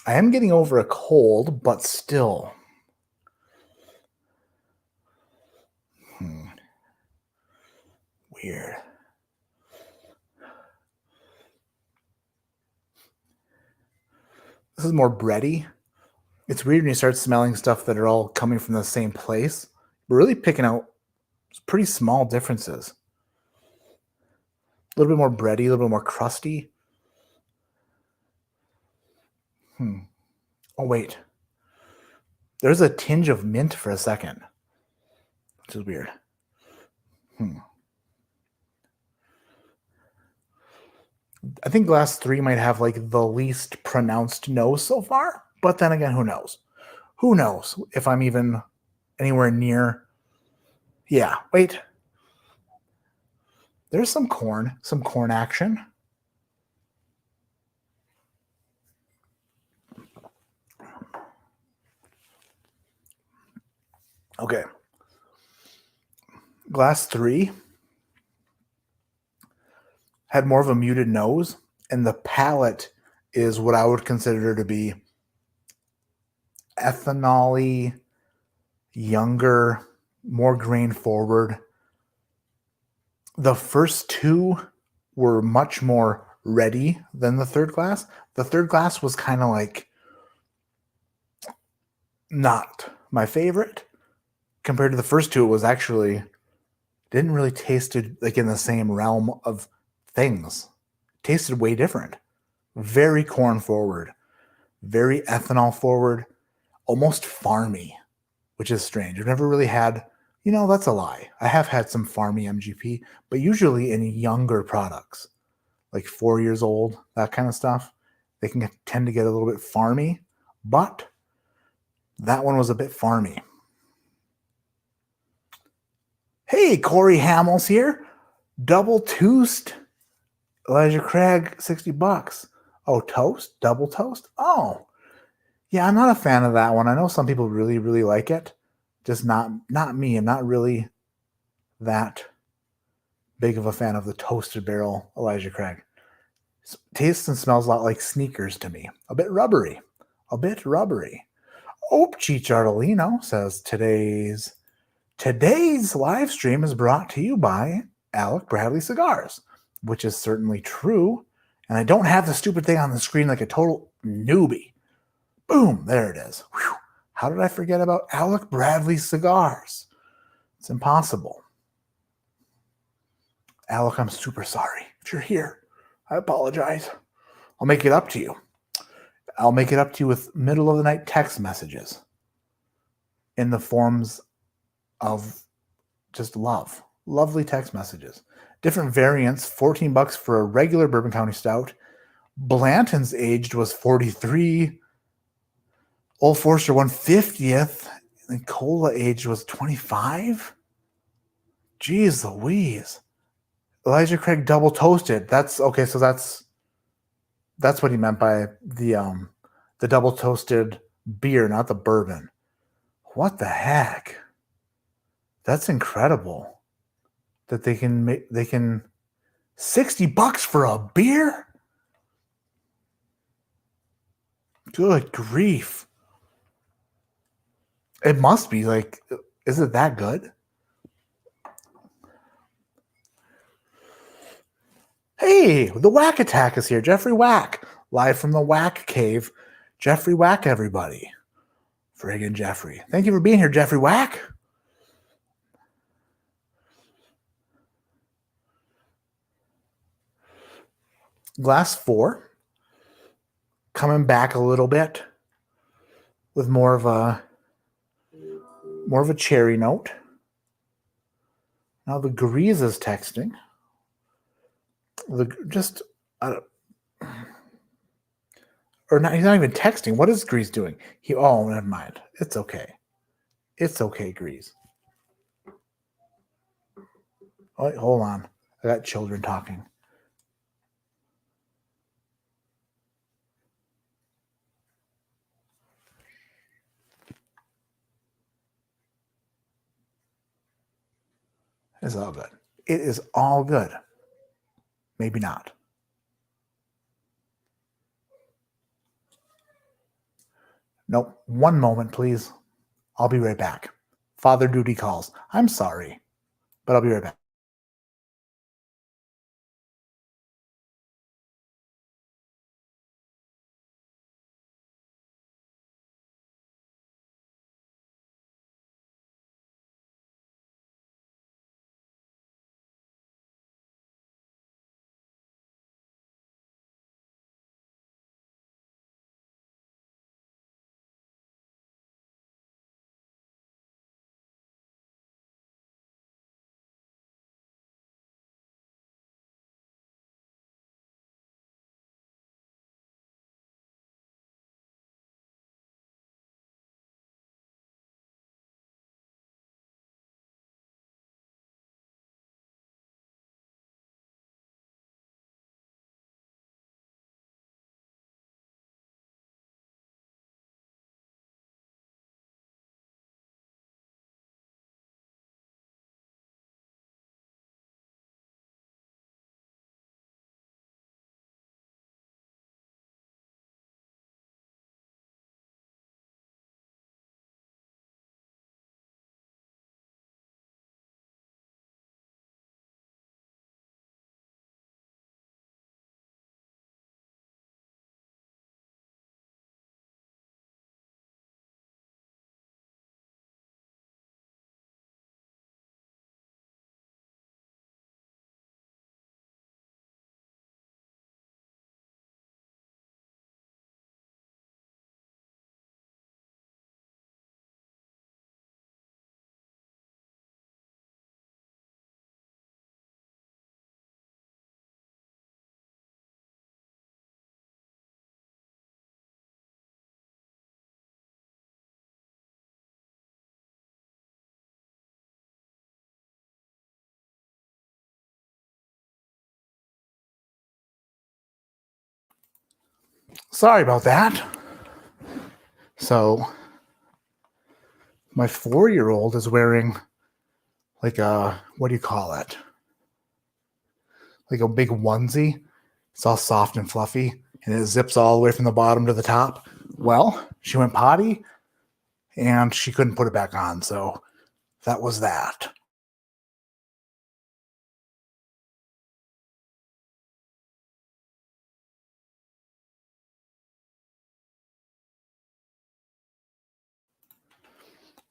I am getting over a cold, but still. Weird. This is more bready. It's weird when you start smelling stuff that are all coming from the same place. We're really picking out pretty small differences. A little bit more bready, a little bit more crusty. Oh, wait. There's a tinge of mint for a second, which is weird. I think glass 3 might have like the least pronounced nose so far, but then again, who knows? Who knows if I'm even anywhere near. Yeah, wait. There's some corn action. Okay. Glass 3 had more of a muted nose, and the palate is what I would consider to be ethanol-y, younger, more grain forward. The first two were much more ready than the third glass. The third glass was kind of like not my favorite. Compared to the first two, it was actually didn't really taste like in the same realm of things. Tasted way different. Very corn forward, very ethanol forward, almost farmy, which is strange. I've never really had, that's a lie. I have had some farmy MGP, but usually in younger products, like 4 years old, that kind of stuff, they can tend to get a little bit farmy, but that one was a bit farmy. Hey, Corey Hamels here. Double toast. Elijah Craig, $60. Oh, toast? Double toast? Oh. Yeah, I'm not a fan of that one. I know some people really, really like it. Just not me. I'm not really that big of a fan of the toasted barrel Elijah Craig. Tastes and smells a lot like sneakers to me. A bit rubbery. Opchi Chardolino says today's live stream is brought to you by Alec Bradley Cigars, which is certainly true. And I don't have the stupid thing on the screen like a total newbie. Boom, there it is. Whew. How did I forget about Alec Bradley Cigars? It's impossible. Alec, I'm super sorry. If you're here, I apologize. I'll make it up to you. I'll make it up to you with middle of the night text messages in the forms of just love. Lovely text messages. Different variants, $14 for a regular Bourbon County Stout. Blanton's aged was 43. Old Forester 150th. And Cola aged was 25. Jeez Louise. Elijah Craig double toasted. That's okay. So that's what he meant by the double toasted beer, not the bourbon. What the heck? That's incredible that they can $60 for a beer. Good grief. It must be like, is it that good? Hey, the Whack Attack is here. Jeffrey Whack, live from the Whack Cave. Jeffrey Whack, everybody. Friggin' Jeffrey. Thank you for being here, Jeffrey Whack. Glass 4. Coming back a little bit with more of a cherry note. Now the Grease is texting. Or not, he's not even texting. What is Grease doing? Never mind. It's okay. It's okay, Grease. Oh, hold on. I got children talking. It's all good. It is all good. Maybe not. Nope. One moment, please. I'll be right back. Father duty calls. I'm sorry, but I'll be right back. Sorry about that. So, my 4-year-old is wearing like a, what do you call it? Like a big onesie. It's all soft and fluffy, and it zips all the way from the bottom to the top. Well, she went potty, and she couldn't put it back on, so that was that.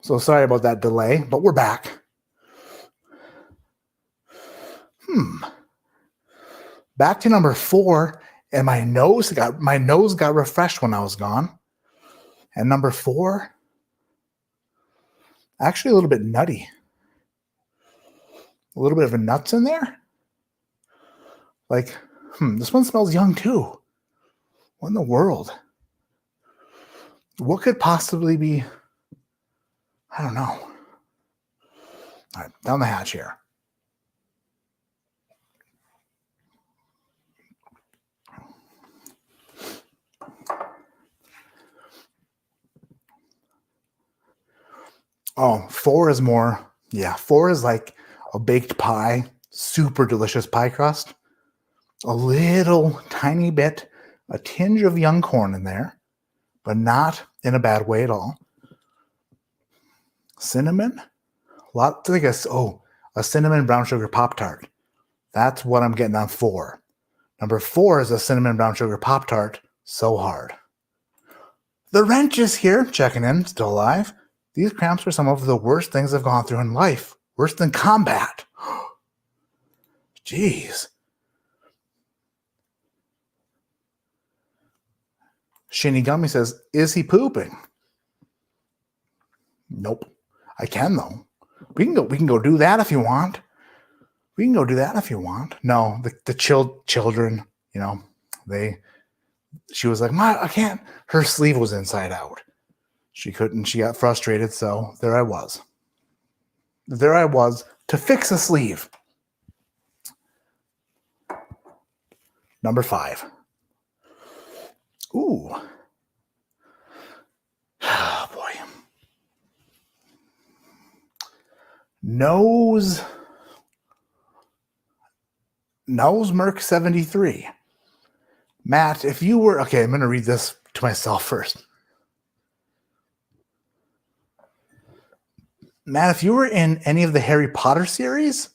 So sorry about that delay, but we're back. Back to number 4, and my nose got refreshed when I was gone. And number 4, actually a little bit nutty. A little bit of a nuts in there. Like, this one smells young too. What in the world? What could possibly be? I don't know. All right, down the hatch here. Oh, 4 is more. Yeah, 4 is like a baked pie, super delicious pie crust. A little tiny bit, a tinge of young corn in there, but not in a bad way at all. Cinnamon, a cinnamon brown sugar Pop-Tart. That's what I'm getting on 4. Number 4 is a cinnamon brown sugar Pop-Tart. So hard. The wrench is here, checking in, still alive. These cramps are some of the worst things I've gone through in life. Worse than combat. Jeez. Shinigami says, is he pooping? Nope. I can though. We can go do that if you want. No, the children, she was like, "Ma, I can't." Her sleeve was inside out. She couldn't. She got frustrated, so there I was. To fix a sleeve. Number 5. Ooh. Oh, boy. Nose Merc 73. Matt, if you were... Okay, I'm going to read this to myself first. Matt, if you were in any of the Harry Potter series,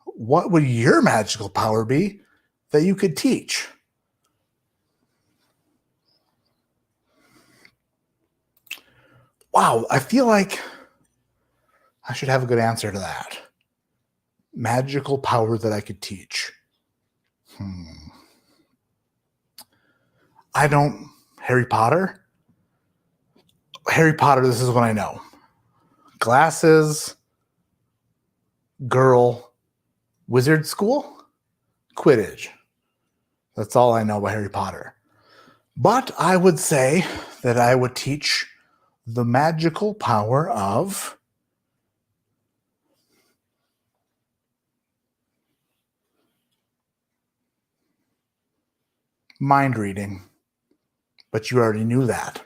what would your magical power be that you could teach? Wow, I feel like I should have a good answer to that. Magical power that I could teach. Harry Potter, this is what I know. Glasses, girl, wizard school, Quidditch. That's all I know about Harry Potter. But I would say that I would teach the magical power of mind reading. But you already knew that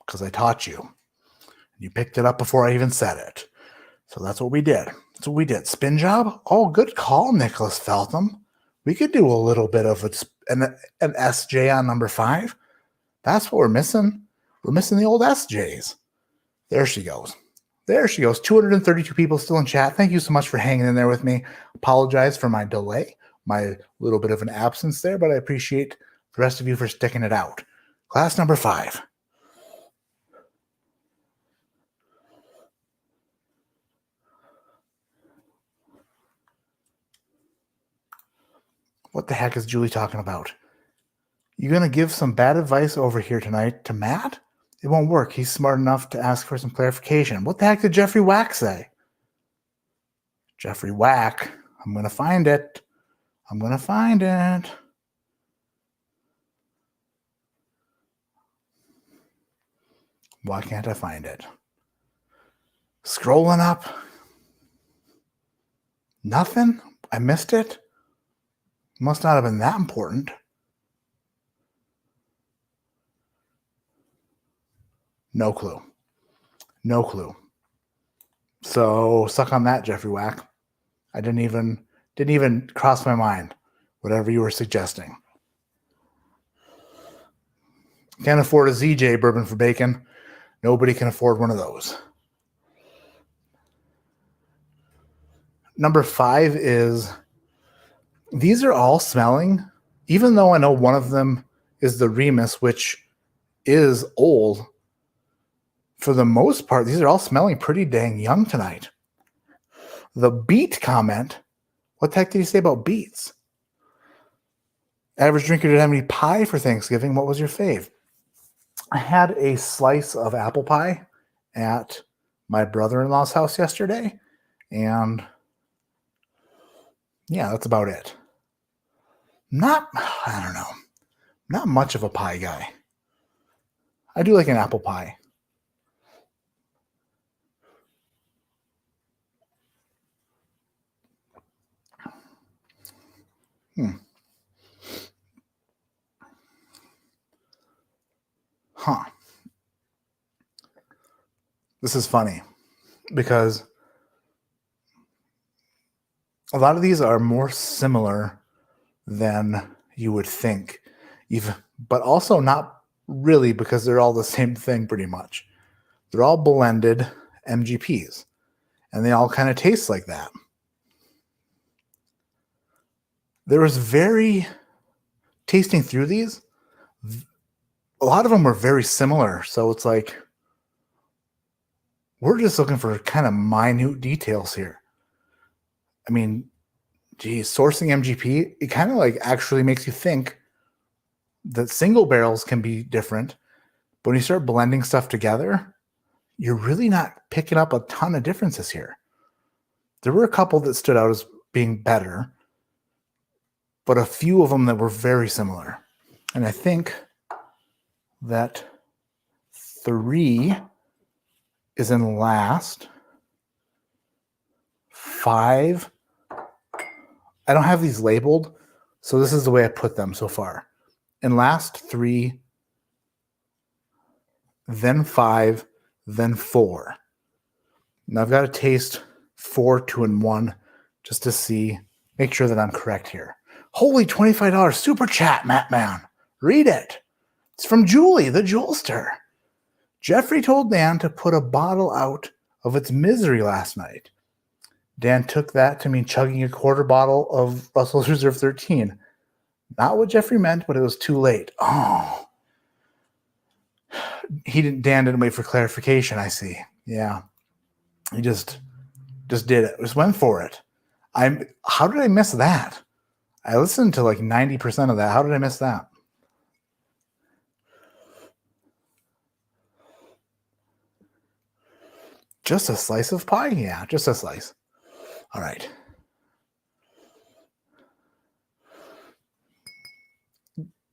because I taught you. You picked it up before I even said it. So that's what we did. Spin job? Oh, good call, Nicholas Feltham. We could do a little bit of an SJ on number 5. That's what we're missing. We're missing the old SJs. There she goes. 232 people still in chat. Thank you so much for hanging in there with me. Apologize for my delay, my little bit of an absence there, but I appreciate the rest of you for sticking it out. Class number 5. What the heck is Julie talking about? You gonna give some bad advice over here tonight to Matt? It won't work. He's smart enough to ask for some clarification. What the heck did Jeffrey Wack say? Jeffrey Wack. I'm gonna find it. Why can't I find it? Scrolling up. Nothing? I missed it? Must not have been that important. No clue. No clue. So suck on that, Jeffrey Wack. I didn't even cross my mind, whatever you were suggesting. Can't afford a ZJ bourbon for bacon. Nobody can afford one of those. Number 5 is, these are all smelling, even though I know one of them is the Remus, which is old. For the most part, these are all smelling pretty dang young tonight. The beet comment, what the heck did you say about beets? Average drinker didn't have any pie for Thanksgiving. What was your fave? I had a slice of apple pie at my brother-in-law's house yesterday, and yeah, that's about it. I don't know, not much of a pie guy. I do like an apple pie. Huh. This is funny because a lot of these are more similar than you would think, but also not really, because they're all the same thing pretty much. They're all blended MGPs, and they all kind of taste like that. There was tasting through these, a lot of them were very similar, so it's like we're just looking for kind of minute details here. I mean, geez, sourcing MGP, it kind of like actually makes you think that single barrels can be different, but when you start blending stuff together, you're really not picking up a ton of differences here. There were a couple that stood out as being better, but a few of them that were very similar. And I think that 3 is in last. 5, I don't have these labeled, so this is the way I put them so far. In last 3, then 5, then 4. Now I've got to taste 4, 2, and 1 just to make sure that I'm correct here. Holy $25 super chat, Matt Man. Read it. It's from Julie, the Jewelster. Jeffrey told Dan to put a bottle out of its misery last night. Dan took that to mean chugging a quarter bottle of Russell's Reserve 13. Not what Jeffrey meant, but it was too late. Oh. Dan didn't wait for clarification, I see. Yeah. He just did it. Just went for it. How did I miss that? I listened to like 90% of that. How did I miss that? Just a slice of pie? Yeah, just a slice. All right.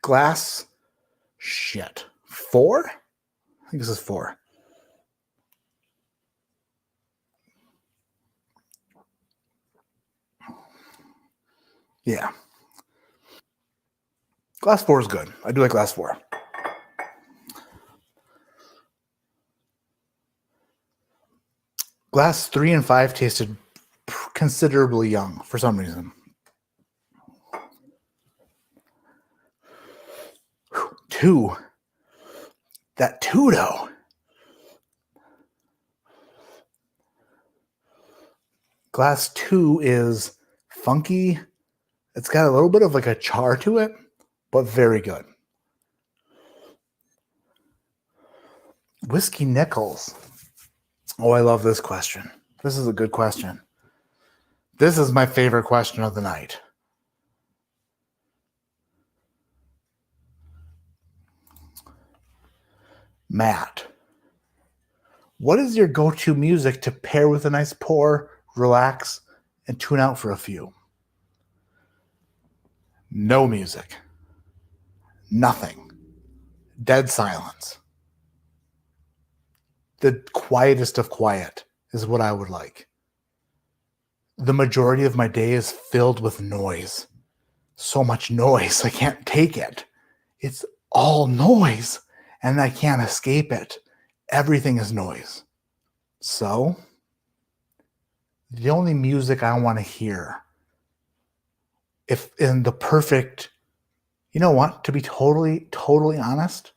Glass. Shit. 4? I think this is 4. Yeah. Glass 4 is good. I do like glass 4. Glass 3 and 5 tasted considerably young for some reason. 2. That 2 though. Glass 2 is funky. It's got a little bit of like a char to it, but very good. Whiskey Nichols. Oh, I love this question. This is a good question. This is my favorite question of the night. Matt, what is your go-to music to pair with a nice pour, relax, and tune out for a few? No music. Nothing. Dead silence. The quietest of quiet is what I would like. The majority of my day is filled with noise. So much noise, I can't take it. It's all noise, and I can't escape it. everything is noise. So the only music I want to hear, if in the perfect, you know what, to be totally honest,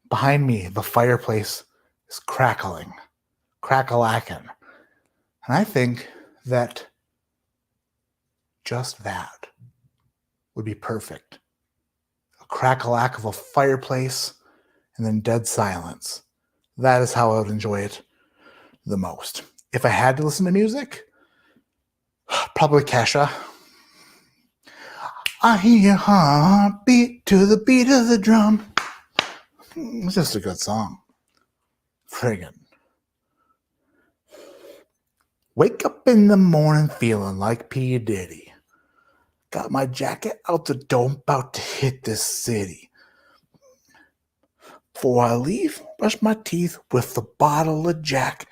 behind me, the fireplace is crackling, crack-a-lackin'. And I think that just that would be perfect. A crack-a-lack of a fireplace and then dead silence. That is how I would enjoy it the most. If I had to listen to music, probably Kesha. I hear your heart beat to the beat of the drum. It's just a good song. Friggin'. Wake up in the morning feeling like P. Diddy. Got my jacket out the door, about to hit this city. Before I leave, brush my teeth with the bottle of Jack.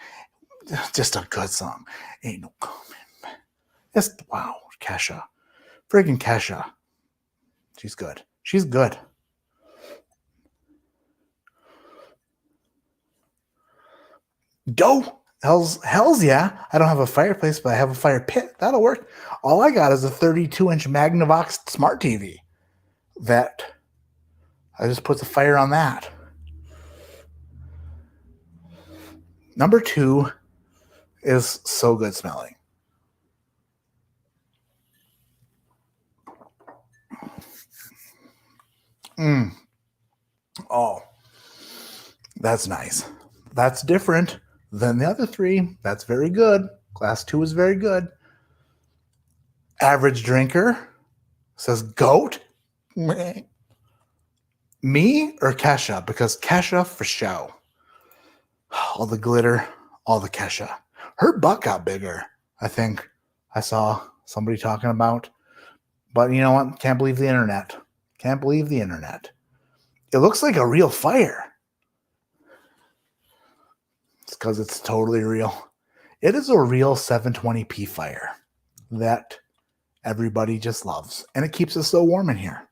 Just a good song. Ain't no comment. Just, wow, Kesha. Friggin' Kesha. She's good. She's good. Dough. Hell's yeah. I don't have a fireplace, but I have a fire pit. That'll work. All I got is a 32-inch Magnavox smart TV that I just put the fire on that. Number 2 is so good smelling. Oh, that's nice. That's different than the other 3. That's very good. Glass 2 is very good. Average drinker says goat. Me or Kesha? Because Kesha for show. All the glitter, all the Kesha. Her butt got bigger, I think I saw somebody talking about. But you know what? Can't believe the internet. Can't believe the internet. It looks like a real fire. It's because it's totally real. It is a real 720p fire that everybody just loves. And it keeps us so warm in here.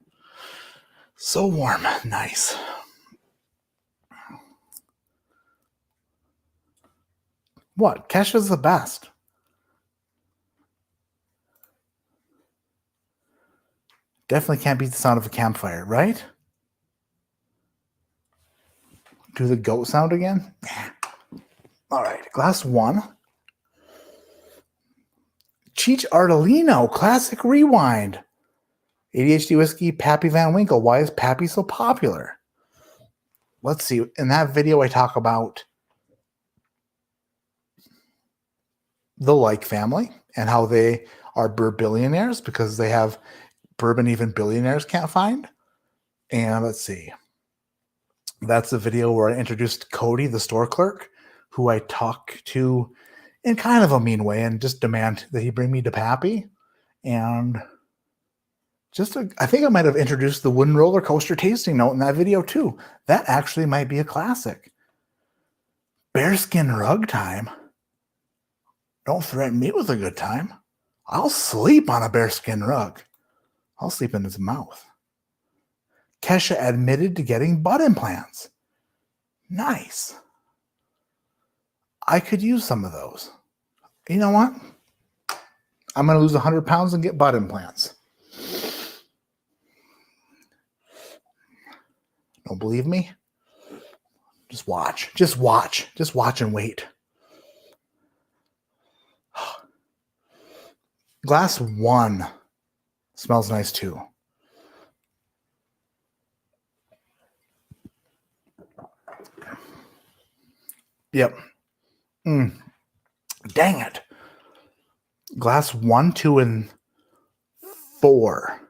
So warm. Nice. What? Kesha's the best. Definitely can't beat the sound of a campfire, right? Do the goat sound again? All right, glass 1. Cheech Ardolino, classic rewind. ADHD Whiskey, Pappy Van Winkle. Why is Pappy so popular? Let's see. In that video, I talk about the Like family and how they are bourbillionaires because they have bourbon even billionaires can't find. And let's see. That's the video where I introduced Cody, the store clerk, who I talk to in kind of a mean way and just demand that he bring me to Pappy. And I think I might have introduced the wooden roller coaster tasting note in that video too. That actually might be a classic. Bearskin rug time. Don't threaten me with a good time. I'll sleep on a bearskin rug. I'll sleep in his mouth. Kesha admitted to getting butt implants. Nice. I could use some of those. You know what? I'm going to lose 100 pounds and get butt implants. Don't believe me? Just watch. Just watch. Just watch and wait. Glass 1 smells nice too. Yep. Dang it. Glass 1, 2, and 4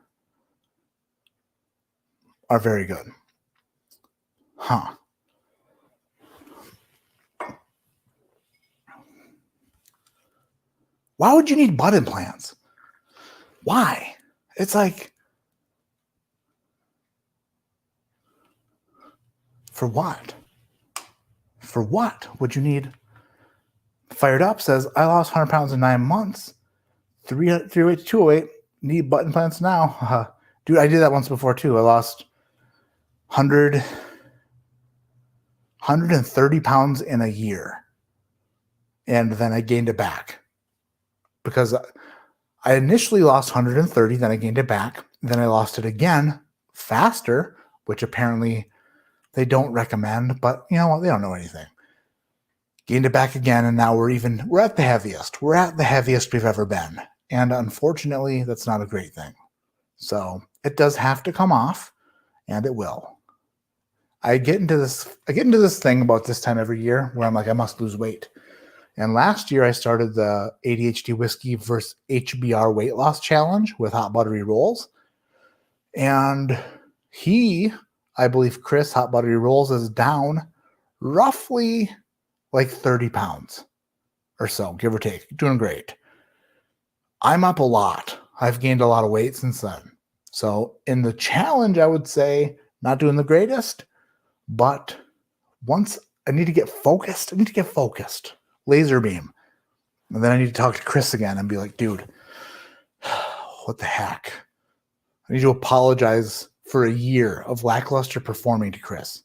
are very good. Huh. Why would you need butt implants? Why? It's like, for what? For what would you need? Fired Up says, I lost 100 pounds in 9 months. 308 208, need butt implants now. Dude, I did that once before too. I lost 100 130 pounds in a year. And then I gained it back because I initially lost 130, then I gained it back. Then I lost it again faster, which apparently they don't recommend, but you know what? They don't know anything. Gained it back again, and now we're at the heaviest. We're at the heaviest we've ever been. And unfortunately, that's not a great thing. So it does have to come off, and it will. I get into this thing about this time every year where I'm like, I must lose weight. And last year I started the ADHD Whiskey versus HBR weight loss challenge with Hot Buttery Rolls. And I believe Chris Hot Buttery Rolls is down roughly like 30 pounds or so, give or take. Doing great. I'm up a lot. I've gained a lot of weight since then. So in the challenge, I would say not doing the greatest, but once I need to get focused. Laser beam. And then I need to talk to Chris again and be like, dude, what the heck? I need to apologize for a year of lackluster performing to Chris.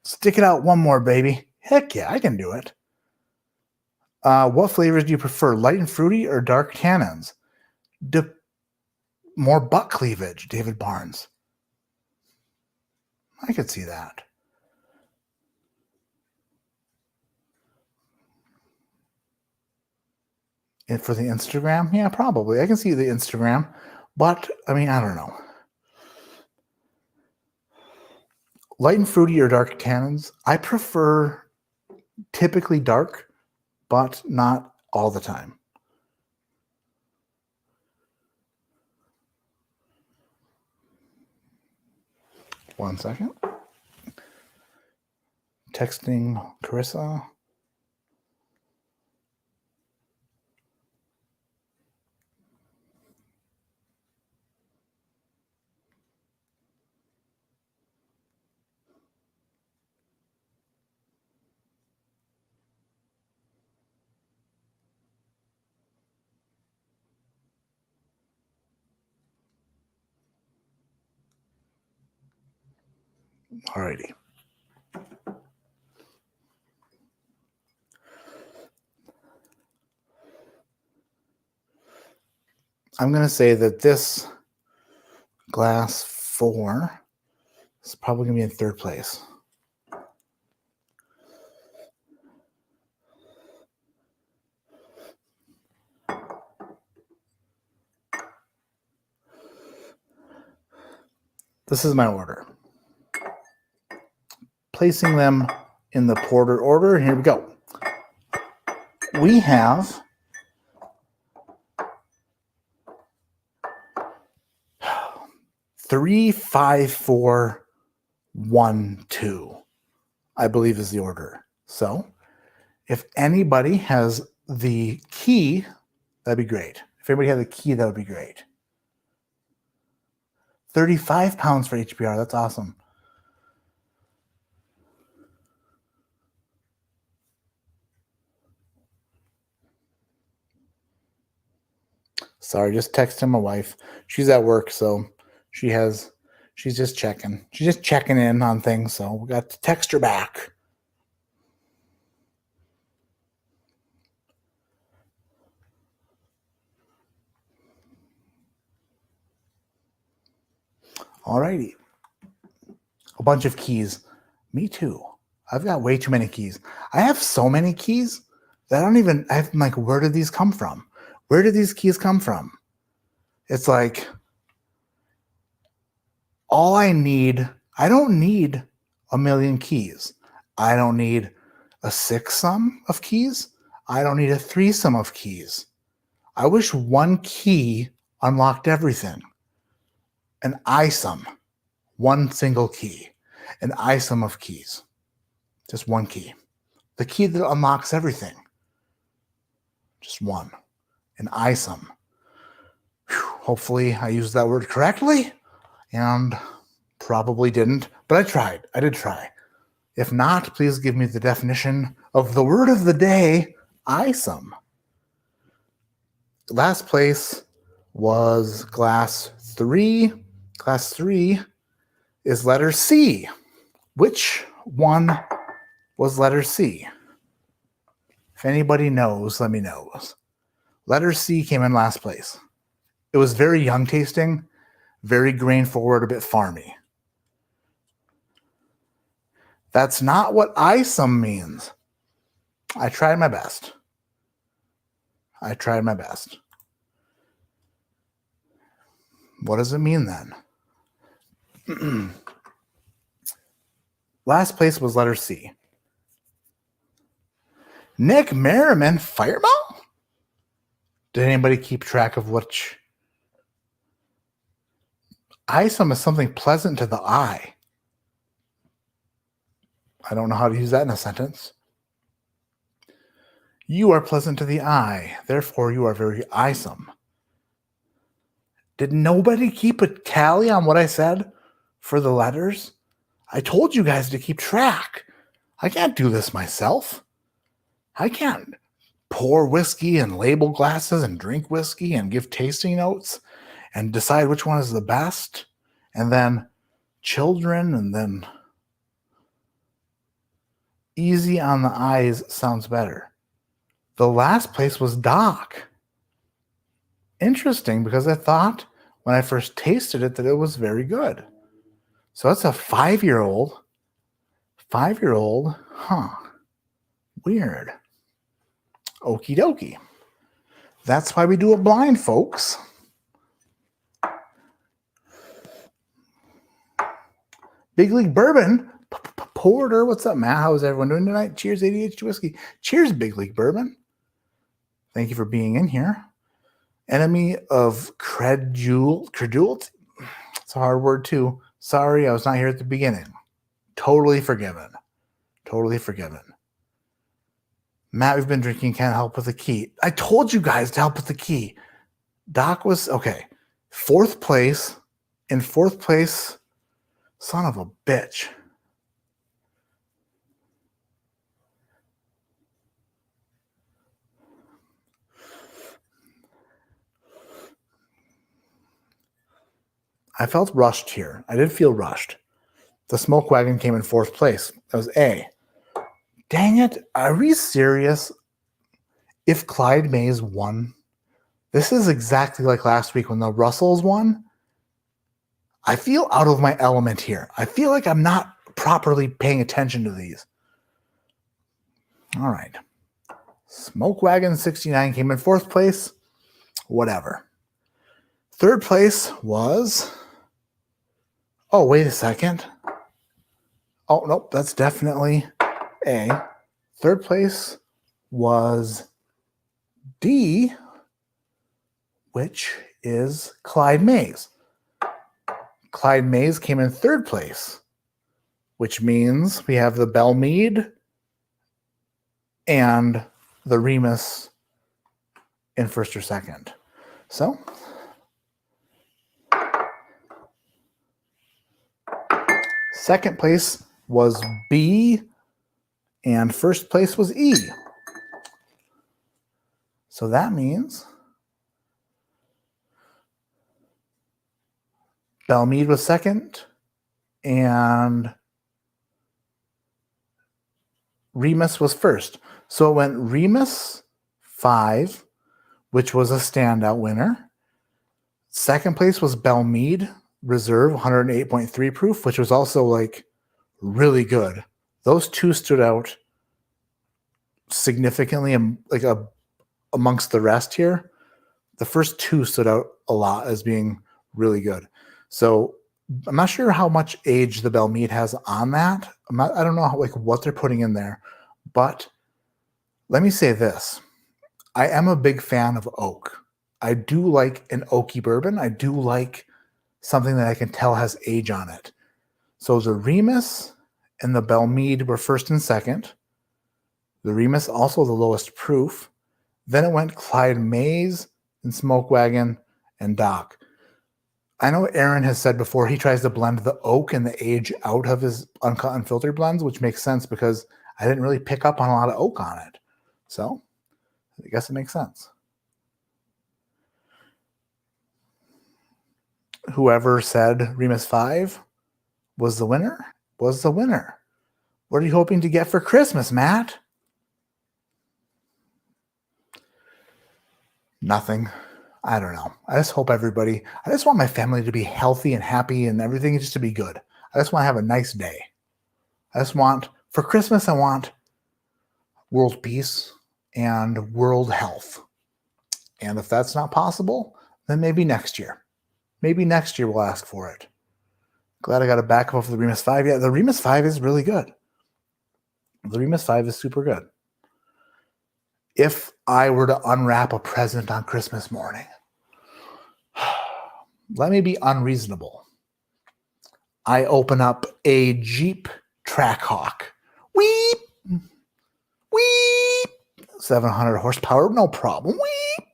Stick it out one more, baby. Heck yeah, I can do it. What flavors do you prefer, light and fruity or dark tannins? More butt cleavage, David Barnes. I could see that. And for the Instagram? Yeah, probably. I can see the Instagram. But, I mean, I don't know. Light and fruity or dark tannins? I prefer typically dark, but not all the time. One second. Texting Carissa. Alrighty. I'm going to say that this glass 4 is probably going to be in third place. This is my order. Placing them in the porter order. Here we go. We have 3, 5, 4, 1, 2, I believe is the order. So if anybody has the key, that'd be great. If anybody had the key, that would be great. 35 pounds for HBR. That's awesome. Sorry, just texting my wife. She's at work, so she's just checking. She's just checking in on things, so we got to text her back. Alrighty. A bunch of keys. Me too. I've got way too many keys. I have so many keys that I'm like, where did these come from? Where did these keys come from? It's like, I don't need a million keys. I don't need a 6-sum of keys. I don't need a 3-sum of keys. I wish one key unlocked everything. An I-sum. One single key. An I-sum of keys. Just one key. The key that unlocks everything. Just one. An I-sum. Hopefully I used that word correctly. And probably didn't. But I tried. I did try. If not, please give me the definition of the word of the day, I-sum. Last place was glass 3. Class 3 is letter C. Which one was letter C. If anybody knows, let me know. Letter C came in last place. It was very young tasting, very grain forward, a bit farmy. That's not what ISOM means. I tried my best. What does it mean then? Last place was letter C. Nick Merriman, Fireball? Did anybody keep track of which? ISOM is something pleasant to the eye. I don't know how to use that in a sentence. You are pleasant to the eye, therefore you are very ISOM. Did nobody keep a tally on what I said for the letters? I told you guys to keep track. I can't do this myself. I can't pour whiskey and label glasses and drink whiskey and give tasting notes and decide which one is the best. And then children, and then easy on the eyes sounds better. The last place was Doc. Interesting, because I thought when I first tasted it that it was very good. So it's a 5-year-old. 5-year-old, huh? Weird. Okie dokie. That's why we do it blind, folks. Big League Bourbon. Porter, what's up, Matt? How's everyone doing tonight? Cheers, ADHD Whiskey. Cheers, Big League Bourbon. Thank you for being in here. Enemy of credulity. It's a hard word, too. Sorry, I was not here at the beginning. Totally forgiven. Totally forgiven. Matt, we've been drinking. Can't help with the key. I told you guys to help with the key. Doc was, okay. Fourth place. In fourth place, son of a bitch. I felt rushed here. I did feel rushed. The Smoke Wagon came in fourth place. That was A. Dang it. Are we serious? If Clyde Mays won, this is exactly like last week when the Russells won. I feel out of my element here. I feel like I'm not properly paying attention to these. All right. Smoke Wagon 69 came in fourth place. Whatever. Third place was... Oh, wait a second. Oh, nope, that's definitely A. Third place was D, which is Clyde Mays. Clyde Mays came in third place, which means we have the Belle Meade and the Remus in first or second. So... second place was B, and first place was E. So that means Belle Meade was second, and Remus was first. So it went Remus 5, which was a standout winner. Second place was Belle Meade Reserve 108.3 proof, which was also like really good. Those two stood out significantly, like amongst the rest here. The first two stood out a lot as being really good. So I'm not sure how much age the Belle Meade has on that. I don't know what they're putting in there, but let me say this: I am a big fan of oak. I do like an oaky bourbon. I do like something that I can tell has age on it. So the Remus and the Belle Meade were first and second. The Remus also the lowest proof. Then it went Clyde Mays and Smoke Wagon and Doc. I know Aaron has said before he tries to blend the oak and the age out of his uncut unfiltered blends, which makes sense because I didn't really pick up on a lot of oak on it. So I guess it makes sense. Whoever said Remus 5 was the winner. What are you hoping to get for Christmas, Matt? Nothing. I don't know. I just hope I just want my family to be healthy and happy and everything just to be good. I just want to have a nice day. For Christmas, I want world peace and world health. And if that's not possible, then maybe next year. Maybe next year we'll ask for it. Glad I got a backup of the Remus 5. Yeah, the Remus 5 is really good. The Remus 5 is super good. If I were to unwrap a present on Christmas morning, let me be unreasonable. I open up a Jeep Trackhawk. Weep! Weep! 700 horsepower, no problem. Weep!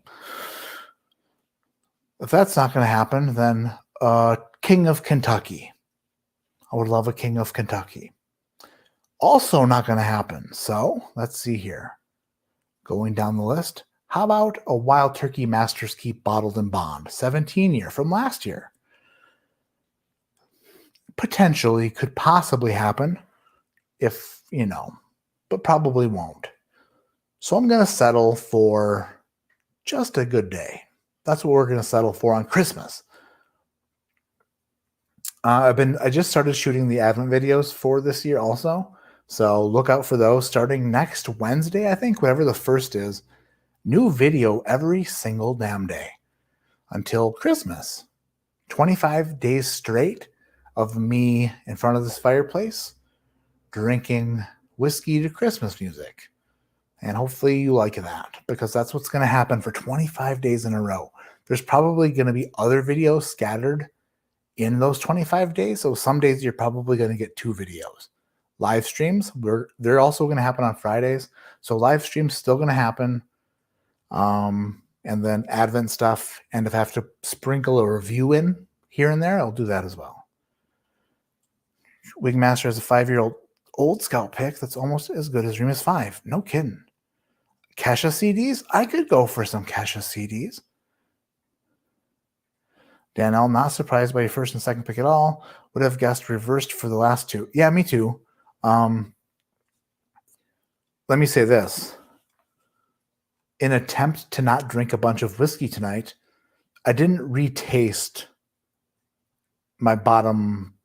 If that's not going to happen, then King of Kentucky. I would love a King of Kentucky. Also not going to happen. So let's see here. Going down the list. How about a Wild Turkey Master's Keep bottled in bond? 17-year from last year. Potentially could possibly happen if, but probably won't. So I'm going to settle for just a good day. That's what we're going to settle for on Christmas. I just started shooting the Advent videos for this year also. So look out for those starting next Wednesday, I think, whatever the first is. New video every single damn day until Christmas. 25 days straight of me in front of this fireplace drinking whiskey to Christmas music. And hopefully you like that, because that's what's going to happen for 25 days in a row. There's probably going to be other videos scattered in those 25 days. So some days you're probably going to get 2 videos. Live streams, they're also going to happen on Fridays. So live streams still going to happen. And then Advent stuff. And if I have to sprinkle a review in here and there, I'll do that as well. Wigmaster has a 5-year-old Old Scout pick that's almost as good as Remus 5. No kidding. Kesha CDs? I could go for some Kesha CDs. Danielle, not surprised by your first and second pick at all. Would have guessed reversed for the last 2. Yeah, me too. Let me say this. In an attempt to not drink a bunch of whiskey tonight, I didn't retaste my bottom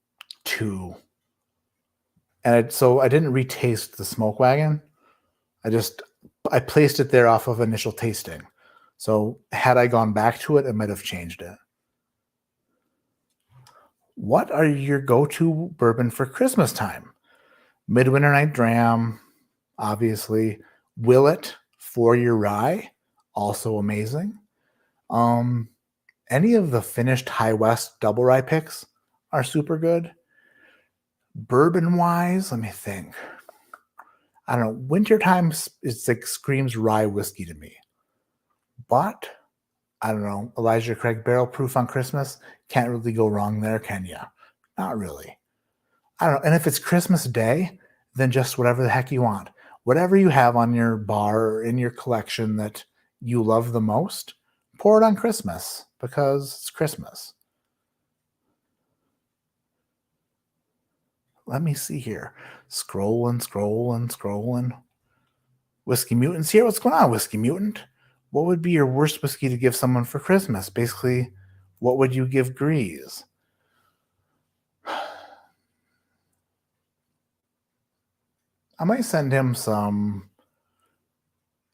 2. And so I didn't retaste the Smoke Wagon. I placed it there off of initial tasting. So had I gone back to it, it might have changed it. What are your go-to bourbon for Christmas time? Midwinter Night Dram, obviously. Willet 4-year rye, also amazing. Any of the finished High West double rye picks are super good. Bourbon-wise, let me think. I don't know. Wintertime, it's like screams rye whiskey to me. But, I don't know. Elijah Craig Barrel Proof on Christmas. Can't really go wrong there, can ya? Not really. I don't know. And if it's Christmas Day, then just whatever the heck you want. Whatever you have on your bar or in your collection that you love the most, pour it on Christmas because it's Christmas. Let me see here. Scrolling. Whiskey Mutant's here. What's going on, Whiskey Mutant? What would be your worst whiskey to give someone for Christmas? Basically, what would you give Grease? I might send him some,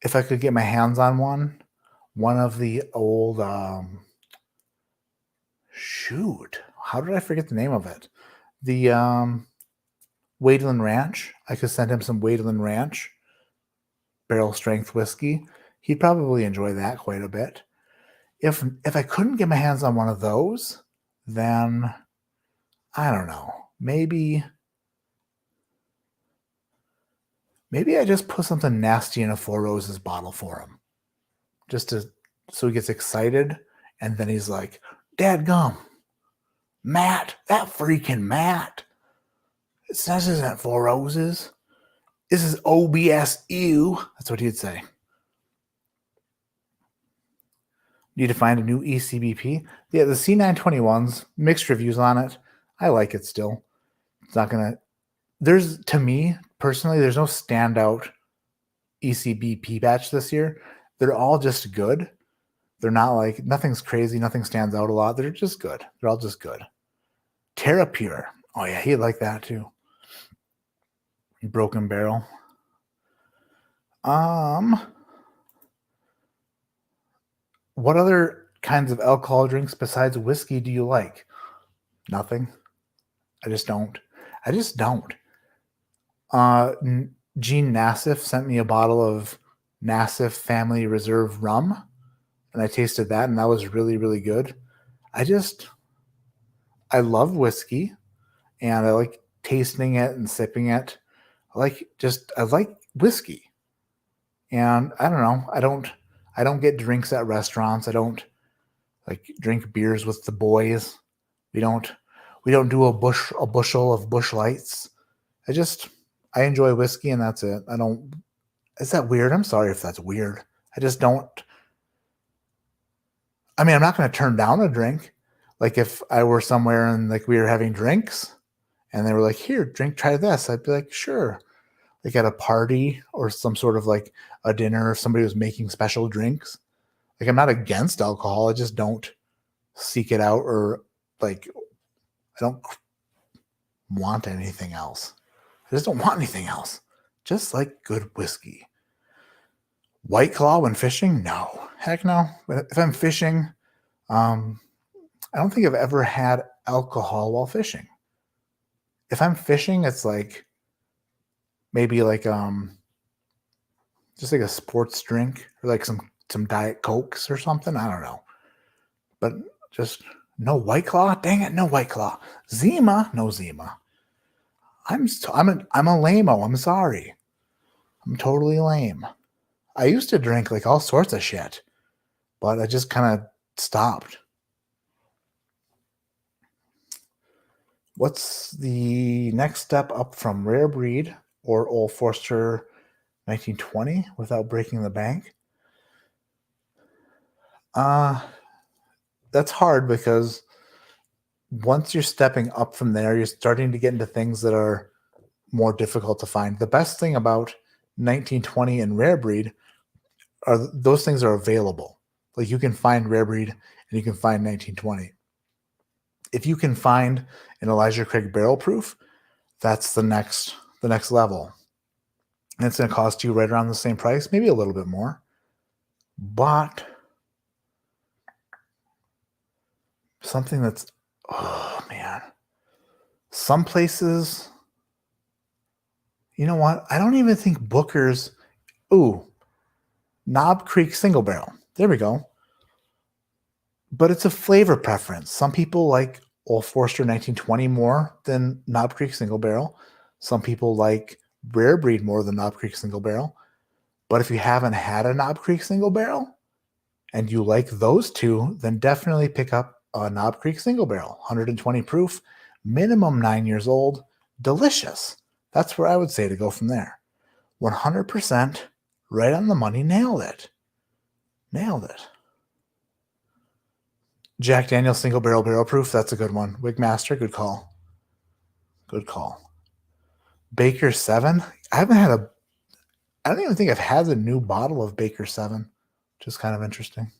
if I could get my hands on one of the old, shoot, how did I forget the name of it? The Wayland Ranch. I could send him some Wayland Ranch barrel strength whiskey. He'd probably enjoy that quite a bit. If I couldn't get my hands on one of those, then I don't know. Maybe I just put something nasty in a Four Roses bottle for him. So he gets excited, and then he's like, Dadgum, Matt, that freaking Matt. This isn't Four Roses. This is OBSU. That's what he'd say. Need to find a new ECBP. Yeah, the C921s, mixed reviews on it. I like it still. It's not going to to me personally, there's no standout ECBP batch this year. They're all just good. They're not like, nothing's crazy. Nothing stands out a lot. They're just good. They're all just good. Terrapure. Oh yeah, he'd like that too. Broken Barrel. What other kinds of alcohol drinks besides whiskey do you like? Nothing. I just don't. Gene Nassif sent me a bottle of Nassif Family Reserve rum, and I tasted that, and that was really, really good. I love whiskey, and I like tasting it and sipping it. I like whiskey, and I don't know. I don't get drinks at restaurants. I don't like drink beers with the boys. We don't do a bushel of Busch Lights. I enjoy whiskey, and that's it. Is that weird? I'm sorry if that's weird. I just don't. I mean, I'm not going to turn down a drink. Like if I were somewhere and like we were having drinks and they were like, here, try this. I'd be like, sure. Like at a party or some sort of like a dinner, if somebody was making special drinks. Like I'm not against alcohol. I just don't seek it out, or like I don't want anything else. I just don't want anything else. Just like good whiskey. White Claw when fishing? No. Heck no. But if I'm fishing, I don't think I've ever had alcohol while fishing. If I'm fishing, it's like maybe like just like a sports drink or like some Diet Cokes or something. I don't know. But just no White Claw? Dang it, no White Claw. Zima? No Zima. I'm a lame-o. I'm sorry. I'm totally lame. I used to drink like all sorts of shit, but I just kind of stopped. What's the next step up from Rare Breed or Old Forester 1920 without breaking the bank? That's hard because once you're stepping up from there, you're starting to get into things that are more difficult to find. The best thing about 1920 and Rare Breed are those things are available. Like you can find Rare Breed and you can find 1920. If you can find an Elijah Craig Barrel Proof, that's the next level. And it's going to cost you right around the same price, maybe a little bit more. But something that's, oh man, some places, you know what? I don't even think Booker's, Knob Creek Single Barrel. There we go. But it's a flavor preference. Some people like Old Forester 1920 more than Knob Creek Single Barrel. Some people like Rare Breed more than Knob Creek Single Barrel. But if you haven't had a Knob Creek Single Barrel and you like those two, then definitely pick up a Knob Creek Single Barrel. 120 proof, minimum 9 years old, delicious. That's where I would say to go from there. 100% right on the money. Nailed it. Jack Daniel's Single Barrel Proof. That's a good one. Wigmaster, good call. Baker 7. I don't even think I've had a new bottle of Baker 7, which is kind of interesting.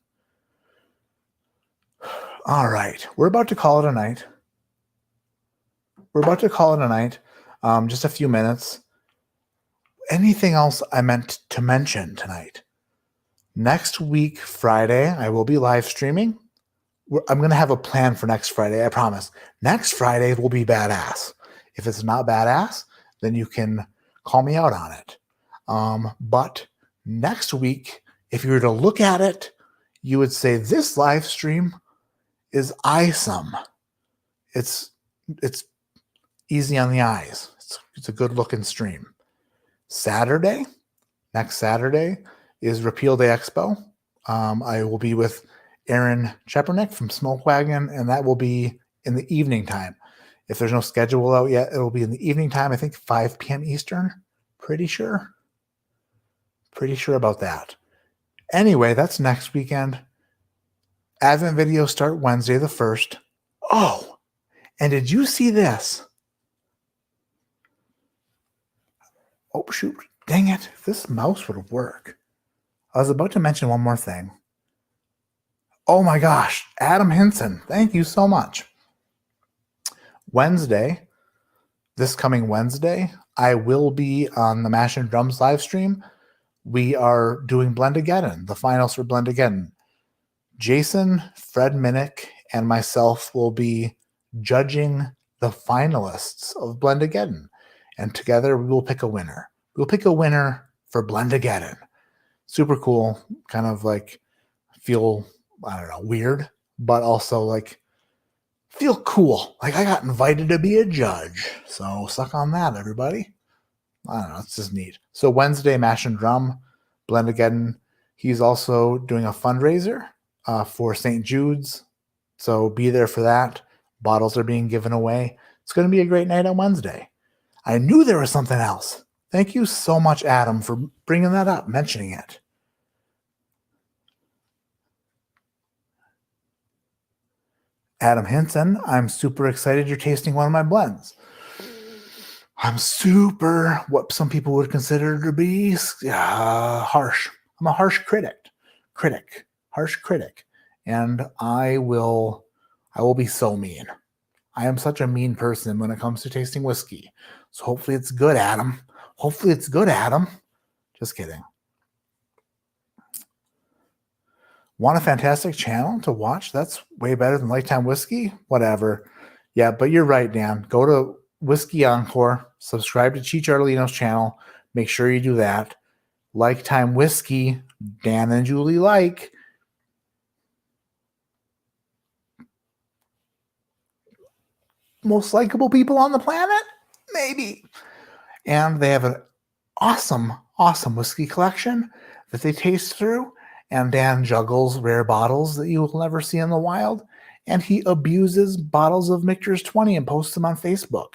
All right. We're about to call it a night. Just a few minutes. Anything else I meant to mention tonight? Next week, Friday, I will be live streaming. I'm going to have a plan for next Friday, I promise. Next Friday will be badass. If it's not badass, then you can call me out on it. But next week, if you were to look at it, you would say this live stream is awesome. It's easy on the eyes. It's a good looking stream. Next Saturday is Repeal Day Expo. I will be with Aaron Chepernick from Smoke Wagon, and that will be in the evening time. If there's no schedule out yet, it will be in the evening time, I think 5 p.m. Eastern. Pretty sure about that. Anyway, that's next weekend. Advent videos start Wednesday the 1st. Oh, and did you see this? Oh, shoot. Dang it. This mouse would work. I was about to mention one more thing. Oh my gosh. Adam Hinson. Thank you so much. Wednesday, this coming Wednesday, I will be on the Mash and Drums live stream. We are doing Blendageddon, the finals for Blendageddon. Jason, Fred Minnick, and myself will be judging the finalists of Blendageddon. And together we will pick a winner. We'll pick a winner for Blendageddon. Super cool. Kind of like feel, I don't know, weird, but also like feel cool. Like I got invited to be a judge. So suck on that, everybody. I don't know. It's just neat. So Wednesday, Mash and Drum, Blendageddon. He's also doing a fundraiser for St. Jude's. So be there for that. Bottles are being given away. It's going to be a great night on Wednesday. I knew there was something else. Thank you so much, Adam, for bringing that up, mentioning it. Adam Hinson, I'm super excited you're tasting one of my blends. I'm super, what some people would consider to be harsh. I'm a harsh critic. Harsh critic. And I will be so mean. I am such a mean person when it comes to tasting whiskey. So hopefully it's good, Adam. Hopefully it's good, Adam. Just kidding. Want a fantastic channel to watch? That's way better than Lifetime Whiskey? Whatever. Yeah, but you're right, Dan. Go to Whiskey Encore. Subscribe to Cheech Arlino's channel. Make sure you do that. Lifetime Whiskey, Dan and Julie like. Most likable people on the planet? Maybe. And they have an awesome whiskey collection that they taste through. And Dan juggles rare bottles that you will never see in the wild. And he abuses bottles of Michter's 20 and posts them on Facebook.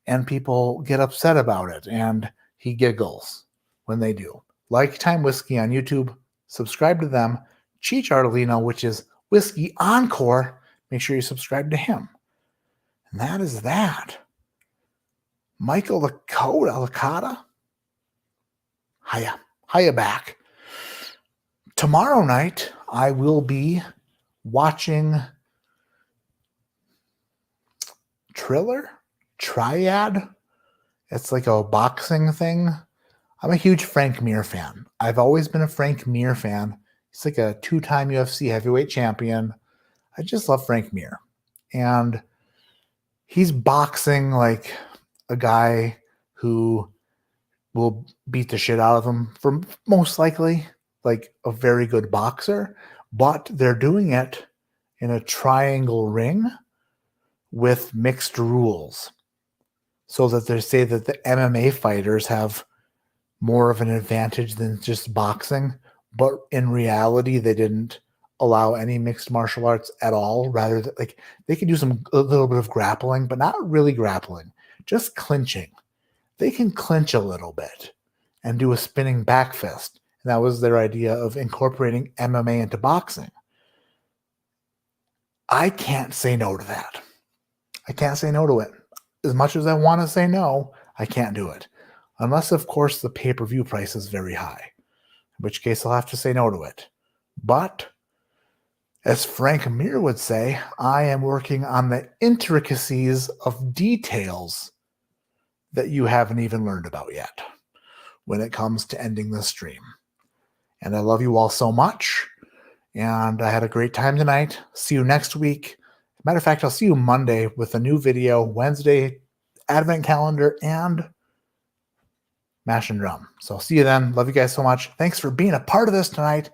And people get upset about it. And he giggles when they do. Lifetime Whiskey on YouTube. Subscribe to them. Cheech Arlino, which is Whiskey Encore. Make sure you subscribe to him. And that is that. Michael Licata. Hiya back. Tomorrow night, I will be watching Triad. It's like a boxing thing. I'm a huge Frank Mir fan. I've always been a Frank Mir fan. He's like a 2-time UFC heavyweight champion. I just love Frank Mir. And he's boxing like a guy who will beat the shit out of him for most likely like a very good boxer, but they're doing it in a triangle ring with mixed rules so that they say that the MMA fighters have more of an advantage than just boxing, but in reality, they didn't allow any mixed martial arts at all. Rather, like they could do a little bit of grappling, but not really grappling, just clinching. They can clinch a little bit and do a spinning back fist. And that was their idea of incorporating MMA into boxing. I can't say no to that. I can't say no to it. As much as I want to say no, I can't do it. Unless, of course, the pay-per-view price is very high. In which case, I'll have to say no to it. But, as Frank Mir would say, I am working on the intricacies of details that you haven't even learned about yet when it comes to ending the stream. And I love you all so much. And I had a great time tonight. See you next week. Matter of fact, I'll see you Monday with a new video, Wednesday, Advent Calendar, and Mash and Drum. So see you then. Love you guys so much. Thanks for being a part of this tonight.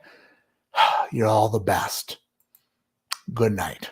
You're all the best. Good night.